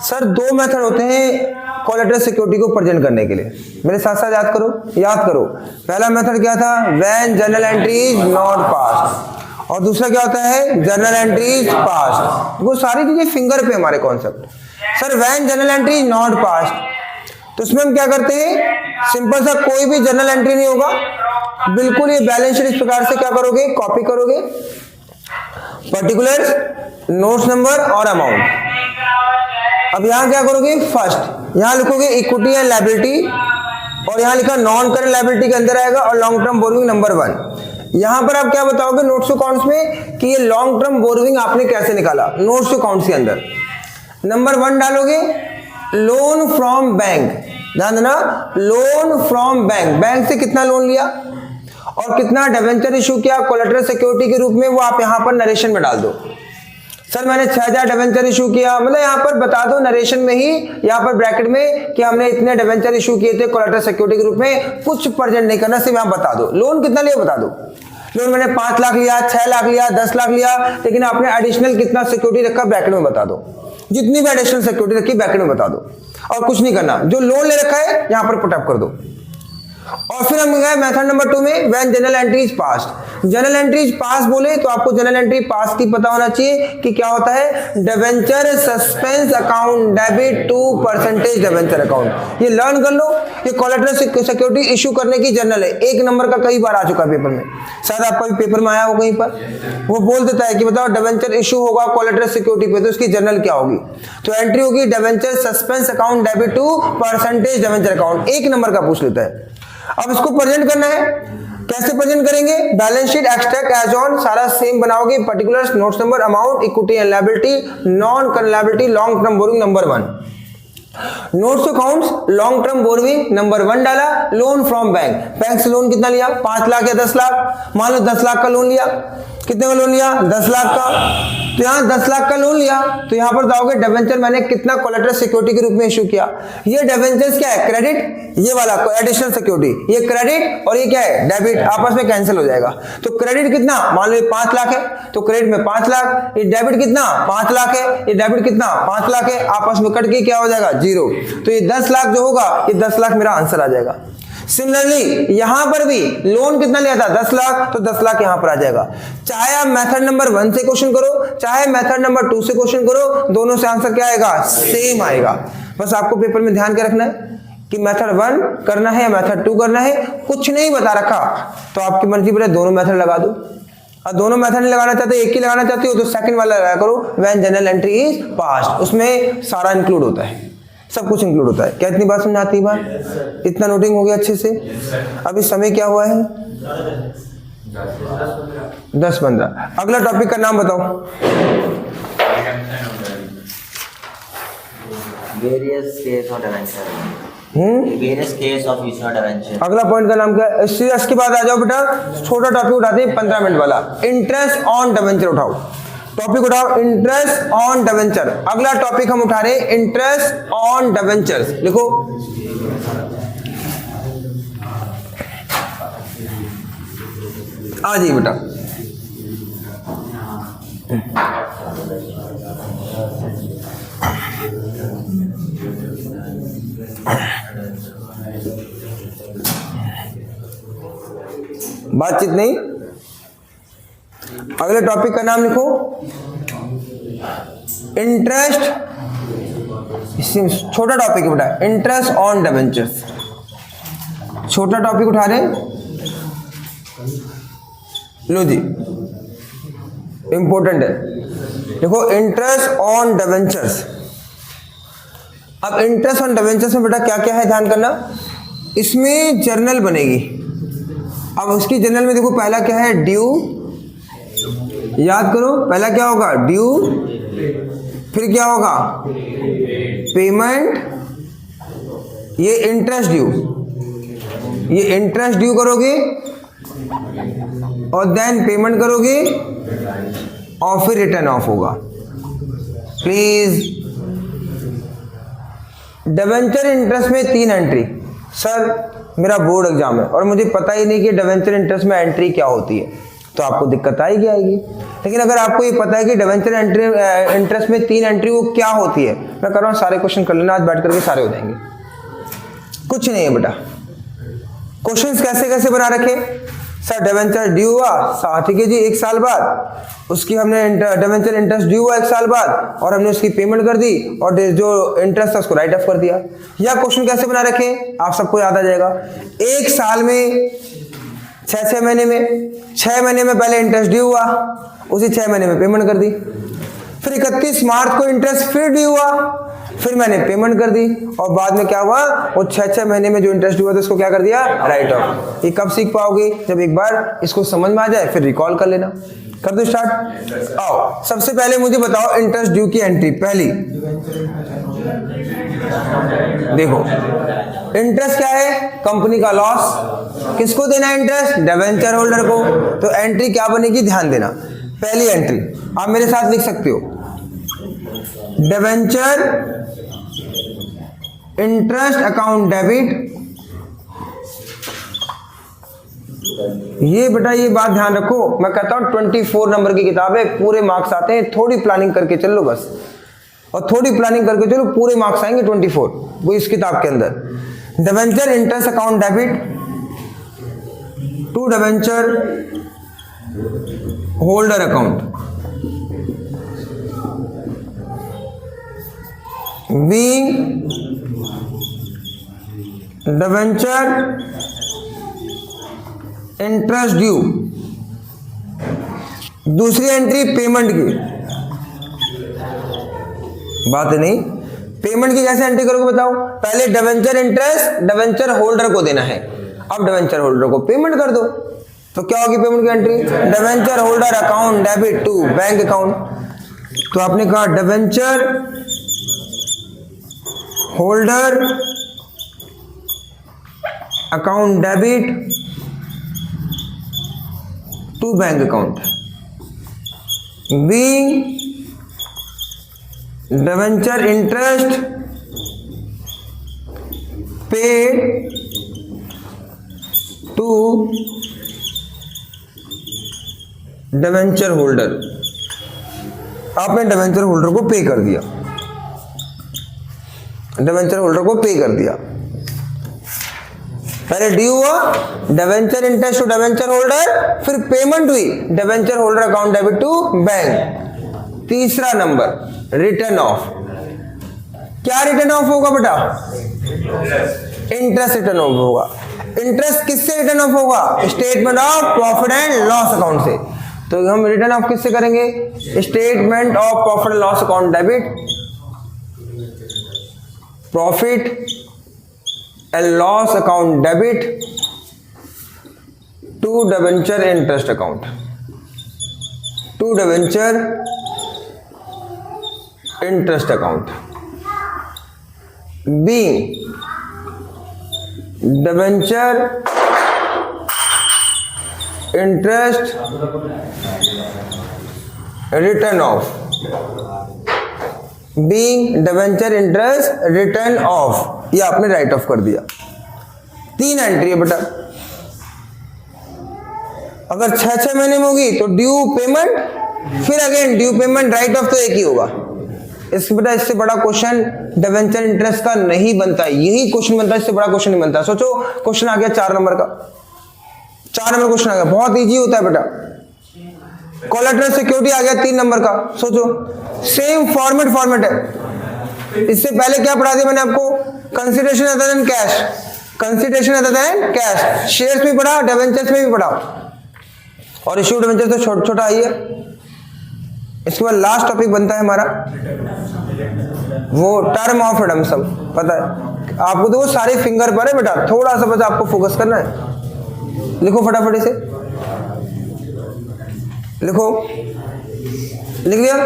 सर 2 मेथड होते हैं कोलेटरल सिक्योरिटी को प्रेजेंट करने के लिए। मेरे साथ साथ याद करो, याद करो। पहला मेथड क्या था, when journal entry is not passed, और दूसरा क्या होता है, जर्नल एंट्री इज पास्ड। वो सारी चीजें फिंगर पे हमारे concept. Sir when journal entry is not passed, तो इसमें हम क्या करते हैं, सिंपल सा कोई भी जर्नल एंट्री नहीं होगा, बिल्कुल ये बैलेंस शीट इस प्रकार से क्या करोगे, कॉपी करोगे, पर्टिकुलर्स, नोट्स नंबर और अमाउंट। अब यहां क्या करोगे, फर्स्ट यहां लिखोगे इक्विटी एंड लायबिलिटी, और यहां लिखा नॉन करंट लायबिलिटी के अंदर आएगा, और लॉन्ग टर्म बोरोइंग नंबर 1। यहां पर आप क्या बताओगे नोट्स टू अकाउंट्स में कि ये लॉन्ग टर्म बोरोइंग आपने कैसे निकाला, नोट्स टू अकाउंट्स के अंदर नंबर 1 डालोगे, लोन फ्रॉम बैंक। ध्यान देना, लोन फ्रॉम बैंक, बैंक से कितना लोन लिया, और कितना डिवेंचर इशू किया कोलेटरल सिक्योरिटी के रूप में, वो आप यहाँ पर नरेशन में डाल दो। सर मैंने 6000 डिवेंचर इशू किया, मतलब यहाँ पर बता दो नरेशन में ही, यहाँ पर ब्रैकेट में कि हमने इतने डिवेंचर इशू किए थे कोलेटरल सिक्योरिटी के रूप में, कुछ प्रेजेंट नहीं करना, सिर्फ यहाँ बता दो लोन कितना लिया बता दो। लोन मैंने 5 लाख लिया, 6 लाख लिया, 10 लाख लिया, लेकिन आपने एडिशनल कितना सिक्योरिटी रखा ब्रैकेट में बता दो, जितनी भी एडिशनल सिक्योरिटी रखी ब्रैकेट में बता दो, और कुछ नहीं करना। जो लोन ले रखा है यहाँ पर पुट अप कर दो। और फिर हम गए मेथड नंबर 2 में, when general entry is passed. General entry is pass बोले तो आपको जनरल एंट्री पास की पता होना चाहिए कि क्या होता है, debenture suspense account debit to percentage debenture account. ये लर्न कर लो, ये कोलेटरल सिक्योरिटी इशू करने की जनरल है, 1 नंबर का कई बार आ चुका है पेपर में, शायद आपका भी पेपर में आया हो कहीं पर, वो बोल देता है कि बताओ डिवेंचर इशू होगा कोलेटरल सिक्योरिटी पे तो उसकी जनरल क्या होगी, तो एंट्री होगी debenture suspense account debit to percentage debenture account, 1 number का पूछ लेता है। अब इसको प्रेजेंट करना है, कैसे प्रेजेंट करेंगे, balance sheet extract as on सारा सेम बनाओगे, particulars notes number amount equity and liability non current liability long term borrowing number 1, notes accounts long term borrowing number 1 डाला, लोन फ्रॉम बैंक, बैंक से loan कितना लिया 5 लाख या 10 लाख, मान लो 10 लाख का loan लिया, कितने का लोन लिया 10 लाख का, तो यहाँ 10 लाख का लोन लिया तो यहाँ पर जाओगे डिवेंचर मैंने कितना कोलेटरल सिक्योरिटी के रूप में इशू किया, ये डिवेंचर्स क्या है क्रेडिट, ये वाला एडिशनल सिक्योरिटी ये क्रेडिट और ये क्या है डेबिट, आपस में कैंसिल हो जाएगा। तो क्रेडिट कितना मान लो ये 5 लाख है तो क्रेडिट में 5 लाख, ये डेबिट कितना 5 लाख है, ये डेबिट कितना 5 लाख है, आपस में कट के क्या हो जाएगा 0, तो ये 10 लाख जो होगा ये 10 लाख मेरा आंसर आ जाएगा। सिमिलरली यहां पर भी लोन कितना लिया था 10 लाख तो 10 लाख यहां पर आ जाएगा। चाहे आप मेथड नंबर 1 से क्वेश्चन करो चाहे मेथड नंबर 2 से क्वेश्चन करो, दोनों से आंसर क्या आएगा सेम आएगा। बस आपको पेपर में ध्यान क्या रखना है कि मेथड 1 करना है या मेथड 2 करना है, कुछ नहीं बता रखा तो आपकी मर्जी पर दोनों मेथड लगा दो, और दोनों मेथड नहीं लगाना चाहते एक ही लगाना चाहते हो तो सेकंड वाला लगाया करो, when general entry is passed, उसमें सारा इंक्लूड होता है, सब कुछ इंक्लूड होता है। क्या इतनी बात समझ आती है बात, इतना नोटिंग हो गया अच्छे से। अभी समय क्या हुआ है 10:15। अगला टॉपिक का नाम बताओ,
various case of debenture, various case of issue of debenture.
अगला पॉइंट का नाम क्या है, इसके बाद आ जाओ बेटा, छोटा टॉपिक उठाते हैं 15 मिनट वाला, इंटरेस्ट ऑन डिवेंचर उठाओ, टॉपिक उठाओ इंटरेस्ट ऑन डिवेंचर। अगला टॉपिक हम उठा रहे हैं इंटरेस्ट ऑन डिवेंचर्स, लिखो आ जाइए बेटा। बातचीत नहीं, अगले टॉपिक का नाम लिखो इंटरेस्ट, छोटा टॉपिक है बेटा इंटरेस्ट ऑन डिवेंचर्स, छोटा टॉपिक उठा रहे, लो जी इंपॉर्टेंट है, देखो इंटरेस्ट ऑन डिवेंचर्स। अब इंटरेस्ट ऑन डिवेंचर्स में बेटा क्या क्या है ध्यान करना, इसमें जर्नल बनेगी। अब उसकी जर्नल में देखो पहला क्या है ड्यू, याद करो पहला क्या होगा ड्यू, फिर क्या होगा पेमेंट, ये इंटरेस्ट ड्यू, ये इंटरेस्ट ड्यू करोगे और देन पेमेंट करोगे और फिर रिटर्न ऑफ होगा। प्लीज डिवेंचर इंटरेस्ट में 3 एंट्री, सर मेरा बोर्ड एग्जाम है और मुझे पता ही नहीं कि डिवेंचर इंटरेस्ट में एंट्री क्या होती है, तो आपको दिक्कत आएगी। लेकिन अगर आपको ये पता है कि डिवेंचर इंटरेस्ट में 3 एंट्री वो क्या होती है, मैं कर रहा हूँ सारे क्वेश्चन कर लेना, आज बैठ करके सारे हो जाएंगे, कुछ नहीं है बेटा। क्वेश्चंस कैसे कैसे बना रखे, सर डिवेंचर ड्यू हुआ, ठीक है जी 1 साल बाद, उसकी हमने डिवेंचर इंटरेस्ट ड्यू हुआ 1 साल बाद और हमने उसकी पेमेंट कर दी और जो इंटरेस्ट था उसको राइट ऑफ कर दिया। या क्वेश्चन कैसे बना रखे आप सबको याद आ जाएगा, 1 साल में 6 महीने में, 6 महीने में पहले इंटरेस्ट ड्यू हुआ, उसी 6 महीने में पेमेंट कर दी, फिर 31 मार्च को इंटरेस्ट फिर ड्यू हुआ, फिर मैंने पेमेंट कर दी और बाद में क्या हुआ वो 6 महीने में जो इंटरेस्ट हुआ था उसको क्या कर दिया राइट ऑफ। ये कब सीख पाओगे, जब एक बार इसको समझ में आ जाए फिर रिकॉल कर लेना। कर दो स्टार्ट। आओ सबसे पहले मुझे बताओ इंटरेस्ट ड्यू की एंट्री, पहली देखो इंटरेस्ट क्या है, कंपनी का लॉस, किसको देना है इंटरेस्ट, डिबेंचर होल्डर को। तो एंट्री क्या बनेगी, ध्यान देना। पहली एंट्री आप मेरे साथ लिख सकते हो, डिबेंचर इंटरेस्ट अकाउंट डेबिट। ये बेटा ये बात ध्यान रखो, मैं कहता हूं 24 नंबर की किताब है, पूरे मार्क्स आते हैं, थोड़ी प्लानिंग करके चल लो बस, और थोड़ी प्लानिंग करके चलो, पूरे मार्क्स आएंगे 24 वो इस किताब के अंदर। Debenture interest account debit to debenture holder account, being debenture interest due. दूसरी एंट्री पेमेंट की बात नहीं, पेमेंट की कैसे एंट्री करोगे बताओ। पहले डिबेंचर इंटरेस्ट डिबेंचर होल्डर को देना है, अब डिबेंचर होल्डर को पेमेंट कर दो, तो क्या होगी पेमेंट की entry, debenture holder account debit to bank account. तो आपने कहा debenture holder account debit to bank account, being debenture interest paid to debenture holder. आपने डिबेंचर होल्डर को पे कर दिया, डिबेंचर होल्डर को पे कर दिया। पहले ड्यू हुआ debenture interest to debenture holder, फिर पेमेंट हुई debenture holder account debit to bank. तीसरा नंबर रिटर्न ऑफ। क्या रिटर्न ऑफ होगा बेटा, इंटरेस्ट रिटर्न ऑफ होगा। इंटरेस्ट किससे रिटर्न ऑफ होगा, statement of profit and loss account से। तो हम रिटर्न ऑफ किससे करेंगे, statement of profit and loss account debit, profit and loss account debit to debenture interest account, to debenture interest account, being debenture interest written of, being debenture interest written of, ये आपने right of कर दिया। 3 entry है बेटा। अगर 6 महीने में होगी तो ड्यू पेमेंट, फिर again due payment, right of तो एक ही होगा। इससे बेटा इससे बड़ा क्वेश्चन डिबेंचर इंटरेस्ट का नहीं बनता, यही क्वेश्चन बनता है, इससे बड़ा क्वेश्चन नहीं बनता। सोचो क्वेश्चन आ गया 4 नंबर का, 4 नंबर क्वेश्चन आ गया, बहुत इजी होता है बेटा। कोलैटरल सिक्योरिटी आ गया 3 नंबर का, सोचो सेम फॉर्मेट है। इससे पहले क्या पढ़ा दिया मैंने आपको, consideration other than cash, consideration other than cash, shares में पढ़ा, डिबेंचर्स में भी पढ़ा, और इश्यू डिबेंचर तो छोटा छोटा आई है। इसके बाद लास्ट टॉपिक बनता है हमारा वो टर्म ऑफ रिडम्पशन। पता है आपको, तो वो सारे फिंगर पर है बेटा, थोड़ा सा बस आपको फोकस करना है। लिखो फटाफट से, लिखो, लिख लिया,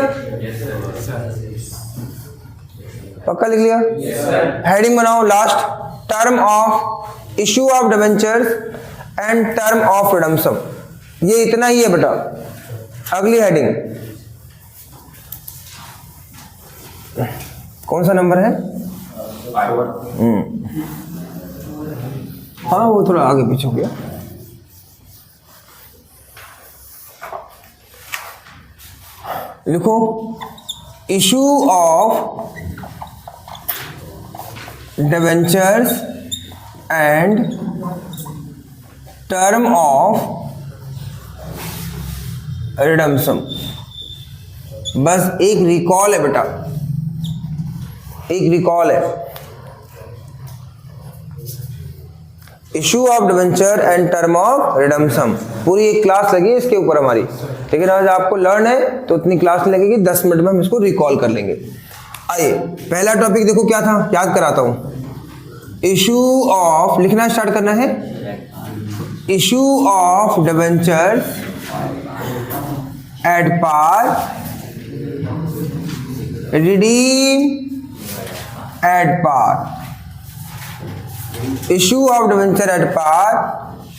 पक्का लिख लिया। हेडिंग बनाओ last, term of issue of debentures and term of redemption, ये इतना ही है बेटा। अगली हेडिंग कौन सा नंबर है, हाँ वो थोड़ा आगे पीछे हो गया। लिखो issue of debentures and term of redemption. बस एक रिकॉल है बेटा, एक रिकॉल है। Issue of debenture and term of redemption, पूरी एक क्लास लगी है इसके ऊपर हमारी, लेकिन आज आपको लर्न है तो उतनी क्लास नहीं लगेगी, 10 मिनट में हम इसको रिकॉल कर लेंगे। आइए पहला टॉपिक देखो क्या था, याद कराता हूं। इशू ऑफ, लिखना स्टार्ट करना है, issue of debenture at par, redeem at par, issue of debenture at par,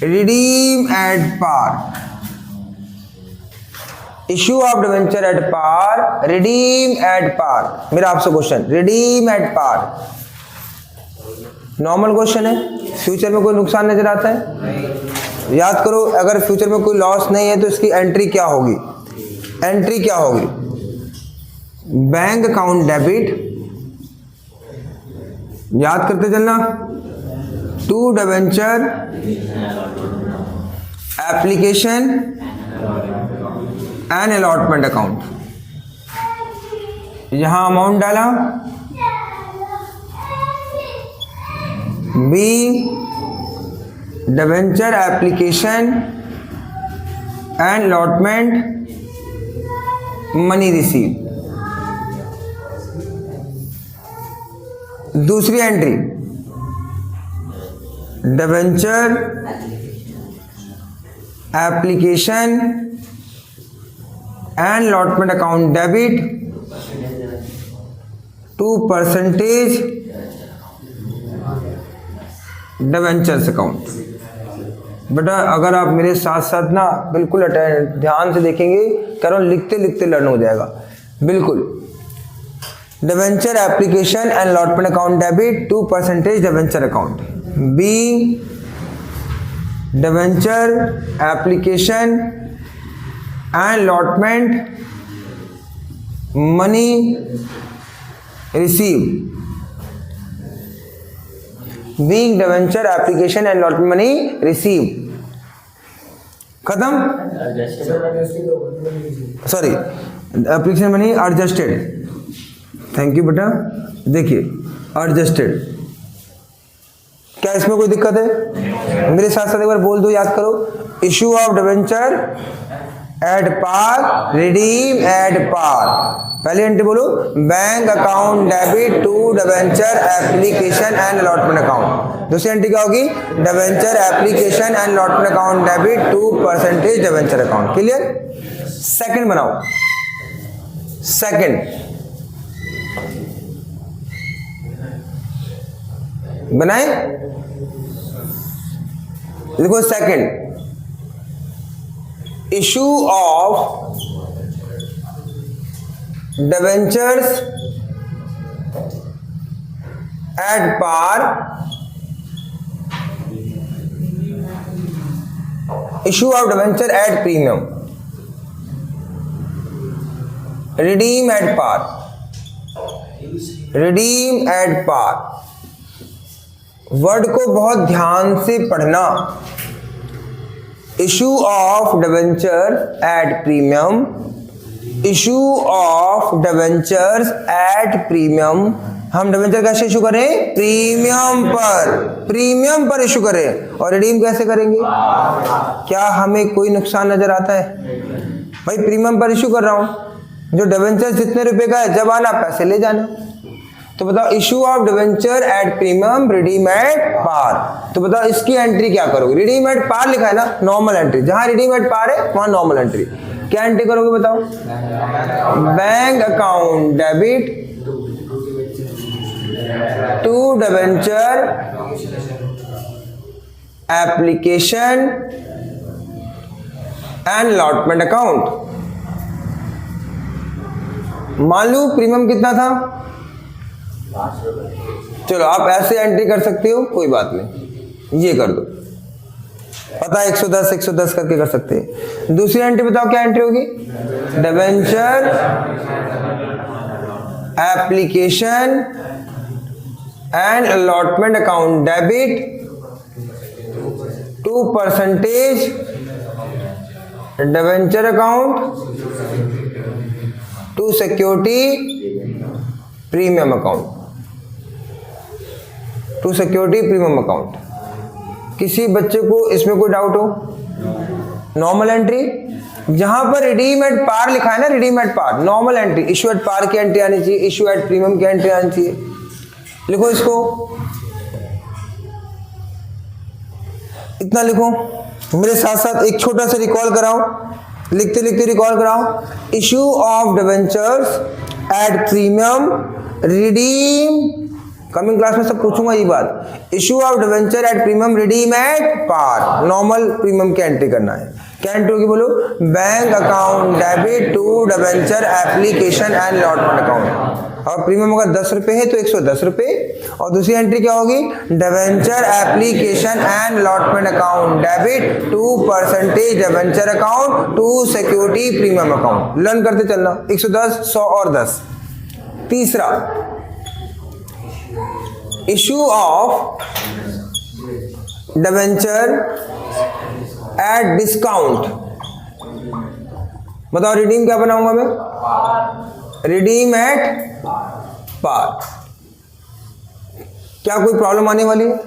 redeem at par, issue of debenture at par, redeem at par। मेरा आपसे question, redeem at par normal question है। Future में कोई नुकसान नजर आता है? याद करो, अगर फ्यूचर में कोई लॉस नहीं है तो इसकी एंट्री क्या होगी? एंट्री क्या होगी? बैंक अकाउंट डेबिट, याद करते चलना, to debenture application and allotment account. यहां अमाउंट डाला, be debenture application and allotment money receive. दूसरी entry debenture application and allotment account debit to percentage debentures account. बेटा अगर आप मेरे साथ साथ ना बिल्कुल ध्यान से देखेंगे, कह रहा हूं लिखते लिखते लर्न हो जाएगा बिल्कुल। Debenture application and allotment account debit to percentage debenture account. Be debenture application and allotment money receive. Being debenture application and allotment money receive. खत्म? Sorry, application money adjusted. Thank you बेटा। देखिए adjusted, क्या इसमें कोई दिक्कत है? मेरे साथ साथ एक बार बोल दो, याद करो। Issue of debenture at par, redeem at par. पहली एंट्री बोलो, bank account debit to debenture application and allotment account. दूसरी एंट्री क्या होगी? Debenture application and allotment account debit to percentage debenture account. Clear? Second बनाओ, second बनाए, लिखो second. Issue of debentures at par, issue of debenture at premium, redeem at par, redeem at par. Word को बहुत ध्यान से पढ़ना। Issue of debenture at premium, issue of debentures at premium. हम debenture कैसे इशू करें? प्रीमियम पर, premium पर इशू करें। और रिडीम कैसे करेंगे? क्या हमें कोई नुकसान नजर आता है? भाई प्रीमियम पर इशू कर रहा हूं, जो डिबेंचर जितने रुपए का है, जब आना पैसे ले जाना। तो बताओ, issue of debenture at premium, redeem at par. तो बताओ इसकी एंट्री क्या करोगे? रिडीम एट पार लिखा है ना, नॉर्मल एंट्री। जहां रिडीम एट पार है वहां नॉर्मल एंट्री। क्या एंट्री करोगे बताओ? Bank account debit to debenture application and allotment account. मान लो प्रीमियम कितना था? चलो आप ऐसे एंट्री कर सकते हो, कोई बात नहीं, ये कर दो, पता है 110 110 करके कर सकते हैं। दूसरी एंट्री बताओ क्या एंट्री होगी? Debenture application and allotment account debit to percentage debenture account to security premium account, to security premium account. किसी बच्चे को इसमें कोई डाउट हो? नॉर्मल एंट्री, जहां पर रिडीम एट पार लिखा है ना, redeem at par normal entry. Issue at par की एंट्री आनी चाहिए, इशू एट प्रीमियम की एंट्री आनी चाहिए। लिखो इसको, इतना लिखो। मेरे साथ साथ एक छोटा सा रिकॉल कराओ, लिखते लिखते रिकॉल कराओ। Issue of debentures at premium, redeem coming class में सब पूछूंगा ये बात। Issue of debenture at premium, redeem at par, normal premium की एंट्री करना है। क्या एंट्री होगी बोलो? Bank account debit to debenture application and allotment account. और प्रीमियम अगर 10 रुपए है तो 110 रुपए। और दूसरी एंट्री क्या होगी? Debenture application and allotment account debit to percentage debenture account to security premium account. Learn करते चलना, 110, 100 और 10। तीसरा, issue of debenture at discount. बताओ रिडीम क्या बनाऊंगा मैं? Redeem at par. क्या कोई प्रॉब्लम आने वाली है?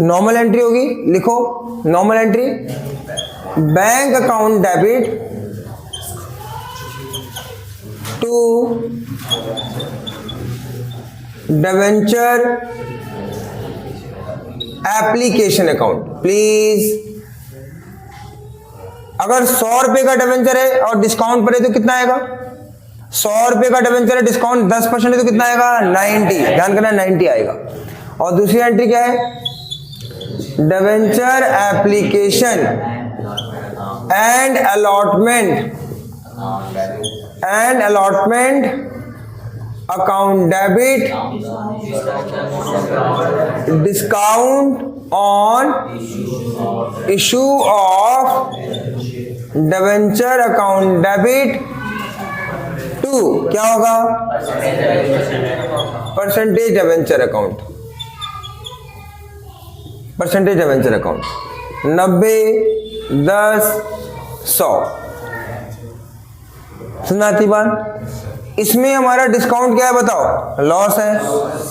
नॉर्मल एंट्री होगी, लिखो normal entry, bank account debit to debenture application account. Please, अगर 100 रुपए का डिवेंचर है और डिस्काउंट पर है तो कितना आएगा? 100 रुपए का डिवेंचर है, डिस्काउंट 10% है तो कितना आएगा? 90। ध्यान करना, 90 आएगा। और दूसरी एंट्री क्या है? Debenture application and allotment account debit discount on issue of debenture account debit to, क्या होगा? Percentage debenture account, percentage debenture account 90, 10, 100। सुनाती बात? इसमें हमारा डिस्काउंट क्या है बताओ? लॉस है।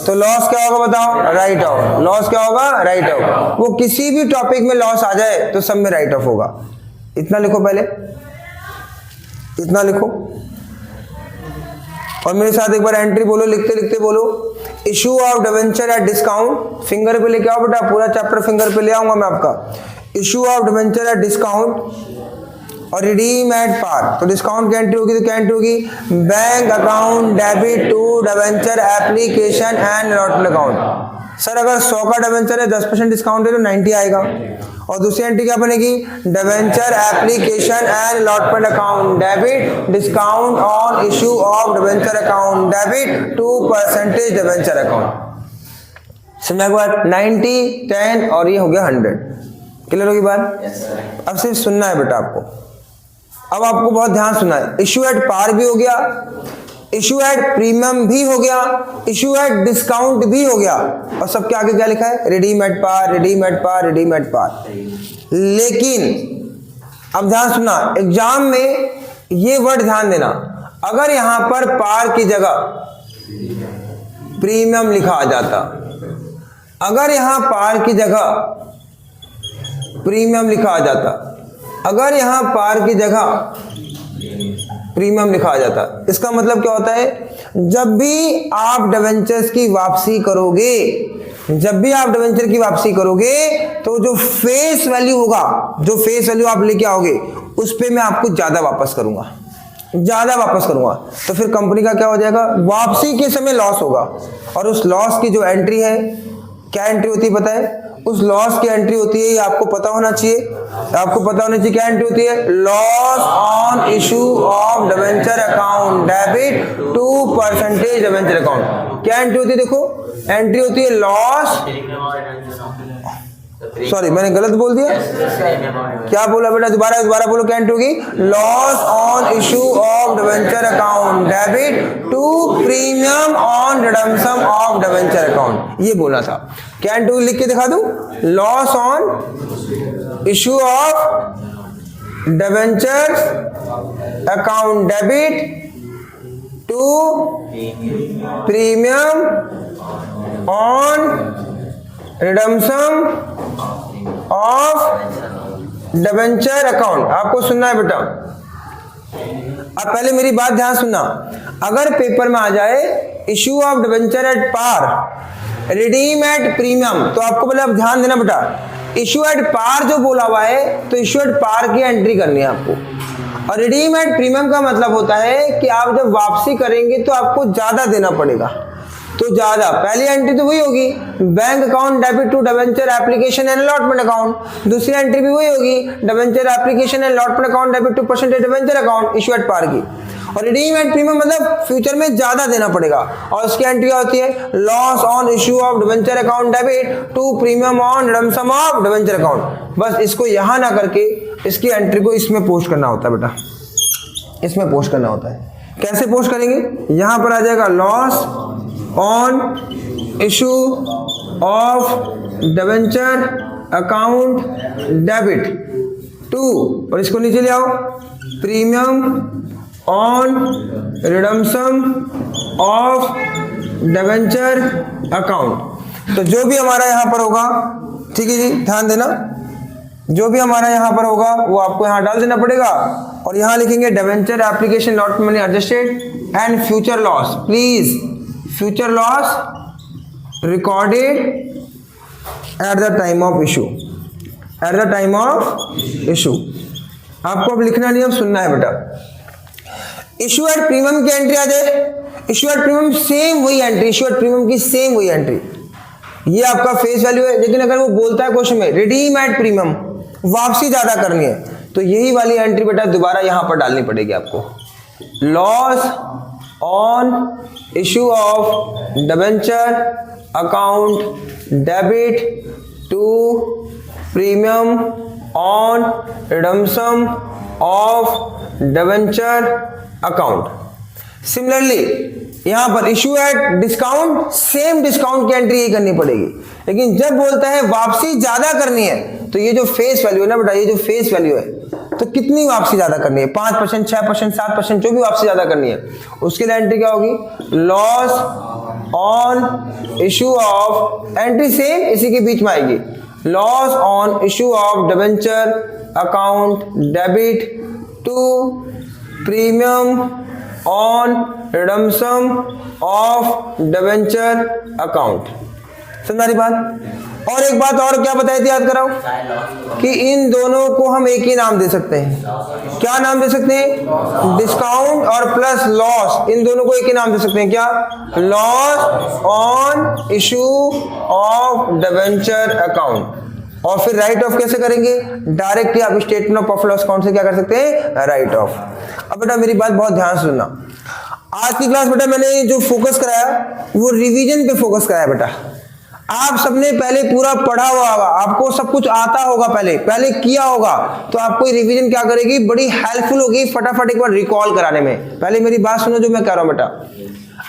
तो लॉस क्या होगा बताओ? Right of. लॉस क्या होगा? Right of. वो किसी भी टॉपिक में लॉस आ जाए तो सब में राइट ऑफ होगा। इतना लिखो, पहले इतना लिखो और मेरे साथ एक बार एंट्री बोलो, लिखते लिखते बोलो। Issue of debenture at discount, finger पे लेके आओ बेटा, पूरा चैप्टर फिंगर पे ले आऊंगा मैं आपका। Issue of debenture at discount और रिडीम एट पार। तो डिस्काउंट की एंट्री होगी तो क्या एंट्री होगी? Bank account debit to debenture application and allotment account. Sir अगर 100 का डिवेंचर है, 10% डिस्काउंट है तो 90 आएगा। और दूसरी एंट्री क्या बनेगी? Debenture application and allotment account debit discount on issue of debenture account debit to percentage debenture account. समझ बात? 90, 10 और ये हो गया 100। क्लियर होगी बात? अब सिर्फ सुनना है बेटा आपको। अब आपको बहुत ध्यान सुनना है। इशू एट पार भी हो गया, इशू एट प्रीमियम भी हो गया, इशू एट डिस्काउंट भी हो गया, और सबके आगे क्या लिखा है? Redeem at par, redeem at par, redeem at par. लेकिन अब ध्यान सुनना, एग्जाम में ये वर्ड ध्यान देना, अगर यहां पर पार की जगह प्रीमियम लिखा आ जाता, अगर यहां पार की जगह प्रीमियम लिखा आ जाता, अगर यहां पार की जगह प्रीमियम लिखा आ जाता, इसका मतलब क्या होता है? जब भी आप डिवेंचर्स की वापसी करोगे, जब भी आप डिवेंचर की वापसी करोगे तो जो फेस वैल्यू होगा, जो फेस वैल्यू आप लेके आओगे उस पे मैं आपको ज्यादा वापस करूंगा, ज्यादा वापस करूंगा। तो फिर कंपनी का क्या हो जाएगा? वापसी के समय लॉस होगा। और उस लॉस की जो एंट्री है, क्या एंट्री होती है पता है? उस लॉस की एंट्री होती है, ये आपको पता होना चाहिए, आपको पता होना चाहिए। क्या एंट्री होती है? Loss on issue of debenture account debit to percentage debenture account. क्या एंट्री होती है? देखो एंट्री होती है लॉस, सॉरी मैंने गलत बोल दिया, क्या बोला बेटा? दोबारा बोलो, क्या एंट्री होगी? Loss on issue of debenture account debit to premium on redemption of debenture account, ये बोला था। क्या एंट्री लिख के दिखा दूं? Loss on issue of debenture account debit to premium on redemption of debenture account. आपको सुनना है बेटा, अब पहले मेरी बात ध्यान सुनना। अगर पेपर में आ जाए issue of debenture at par, redeem at premium, तो आपको पहले अब ध्यान देना बेटा, इशू एट पार जो बोला हुआ है तो इशू एट पार की एंट्री करनी है आपको। और रिडीम एट प्रीमियम का मतलब होता है कि आप जब वापसी करेंगे तो आपको ज्यादा देना पड़ेगा। तो ज्यादा पहली एंट्री तो वही होगी, bank account debit to debenture application and allotment account. दूसरी एंट्री भी वही होगी, debenture application and allotment account debit to percentage debenture account issue at par की। और रिडीम एट प्रीमियम मतलब फ्यूचर में ज्यादा देना पड़ेगा। और उसकी एंट्री क्या होती है, loss on issue of debenture account debit to premium on redemption of debenture account. बस इसको यहां ना करके इसकी एंट्री को इसमें पोस्ट करना होता है बेटा, इसमें पोस्ट करना होता है। कैसे पोस्ट करेंगे, यहां पर आ जाएगा loss on issue of debenture account debit to, और इसको नीचे ले आओ, premium on redemption of debenture account. तो जो भी हमारा यहां पर होगा, ठीक है जी, ध्यान देना, जो भी हमारा यहां पर होगा वो आपको यहां डाल देना पड़ेगा। और यहां लिखेंगे debenture application lot money adjusted and future loss, please future loss recorded at the time of issue, at the time of issue. आपको अब लिखना नहीं, अब सुनना है बेटा। इशू एट प्रीमियम की एंट्री आ जाए, इशू एट प्रीमियम सेम वही एंट्री, इशू एट प्रीमियम की सेम वही एंट्री, ये आपका फेस वैल्यू है। लेकिन अगर वो बोलता है क्वेश्चन में रिडीम एट प्रीमियम, वापसी ज्यादा करनी है, तो यही वाली एंट्री बेटा दोबारा यहां पर डालनी पड़ेगी आपको, loss on issue of debenture account debit to premium on redemption of debenture account. Similarly यहां पर issue at discount, same discount की एंट्री ही करनी पड़ेगी। लेकिन जब बोलता है वापसी ज्यादा करनी है, तो ये जो फेस वैल्यू है ना बेटा, ये जो फेस वैल्यू है, तो कितनी वापसी ज्यादा करनी है, 5%, 6%, 7%, जो भी वापसी ज्यादा करनी है, उसके लिए एंट्री क्या होगी, loss on issue of, entry same इसी के बीच में आएगी, loss on issue of debenture account debit to premium on redemption of debenture account. समझ रही बात। और एक बात और क्या बताई थी, याद कराओ, कि इन दोनों को हम एक ही नाम दे सकते हैं। क्या नाम दे सकते हैं, डिस्काउंट और प्लस लॉस, इन दोनों को एक ही नाम दे सकते हैं। क्या, loss on issue of debenture account. और फिर राइट ऑफ कैसे करेंगे, डायरेक्टली आप statement of profit loss account से क्या कर सकते हैं, राइट ऑफ। अब बेटा मेरी बात बहुत ध्यान से सुनना, आज की क्लास बेटा मैंने जो फोकस कराया वो रिवीजन पे फोकस कराया बेटा। आप सबने पहले पूरा पढ़ा हुआ होगा, आपको सब कुछ आता होगा, पहले किया होगा, तो आपको रिवीजन क्या करेगी, बड़ी हेल्पफुल होगी फटाफट एक बार रिकॉल कराने में। पहले मेरी बात सुनो जो मैं कह रहा हूं बेटा,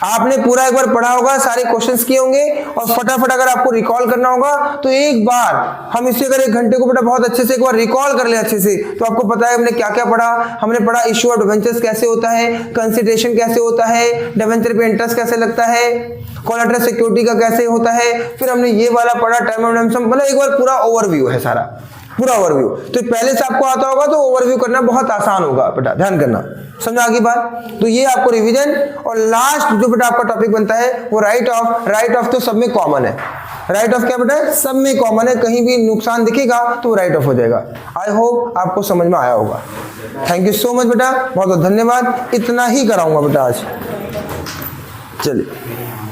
आपने पूरा एक बार पढ़ा होगा, सारे क्वेश्चंस किए होंगे, और फटाफट अगर आपको रिकॉल करना होगा तो एक बार हम इसे अगर 1 घंटे को बेटा बहुत अच्छे से एक बार रिकॉल कर ले अच्छे से, तो आपको पता है हमने क्या क्या पढ़ा। हमने पढ़ा इशू ऑफ डिबेंचर्स कैसे होता है, कंसिडरेशन कैसे होता है, डिबेंचर पे इंटरेस्ट कैसे लगता है, कोलैटरल सिक्योरिटी का कैसे होता है, फिर हमने ये वाला पढ़ा टर्म ऑफ रिडेम्पशन, मतलब एक बार पूरा ओवरव्यू है, सारा पूरा ओवरव्यू। तो पहले से आपको आता होगा तो ओवरव्यू करना बहुत आसान होगा बेटा, ध्यान करना, समझा आगे बात। तो ये आपको रिवीजन, और लास्ट जो बेटा आपका टॉपिक बनता है वो राइट ऑफ। राइट ऑफ तो सब में कॉमन है, राइट ऑफ क्या बेटा, सब में कॉमन है, कहीं भी नुकसान दिखेगा तो राइट ऑफ हो जाएगा। आई होप आपको समझ में आया होगा। थैंक यू सो मच बेटा, बहुत बहुत धन्यवाद। इतना ही कराऊंगा बेटा आज, चलिए।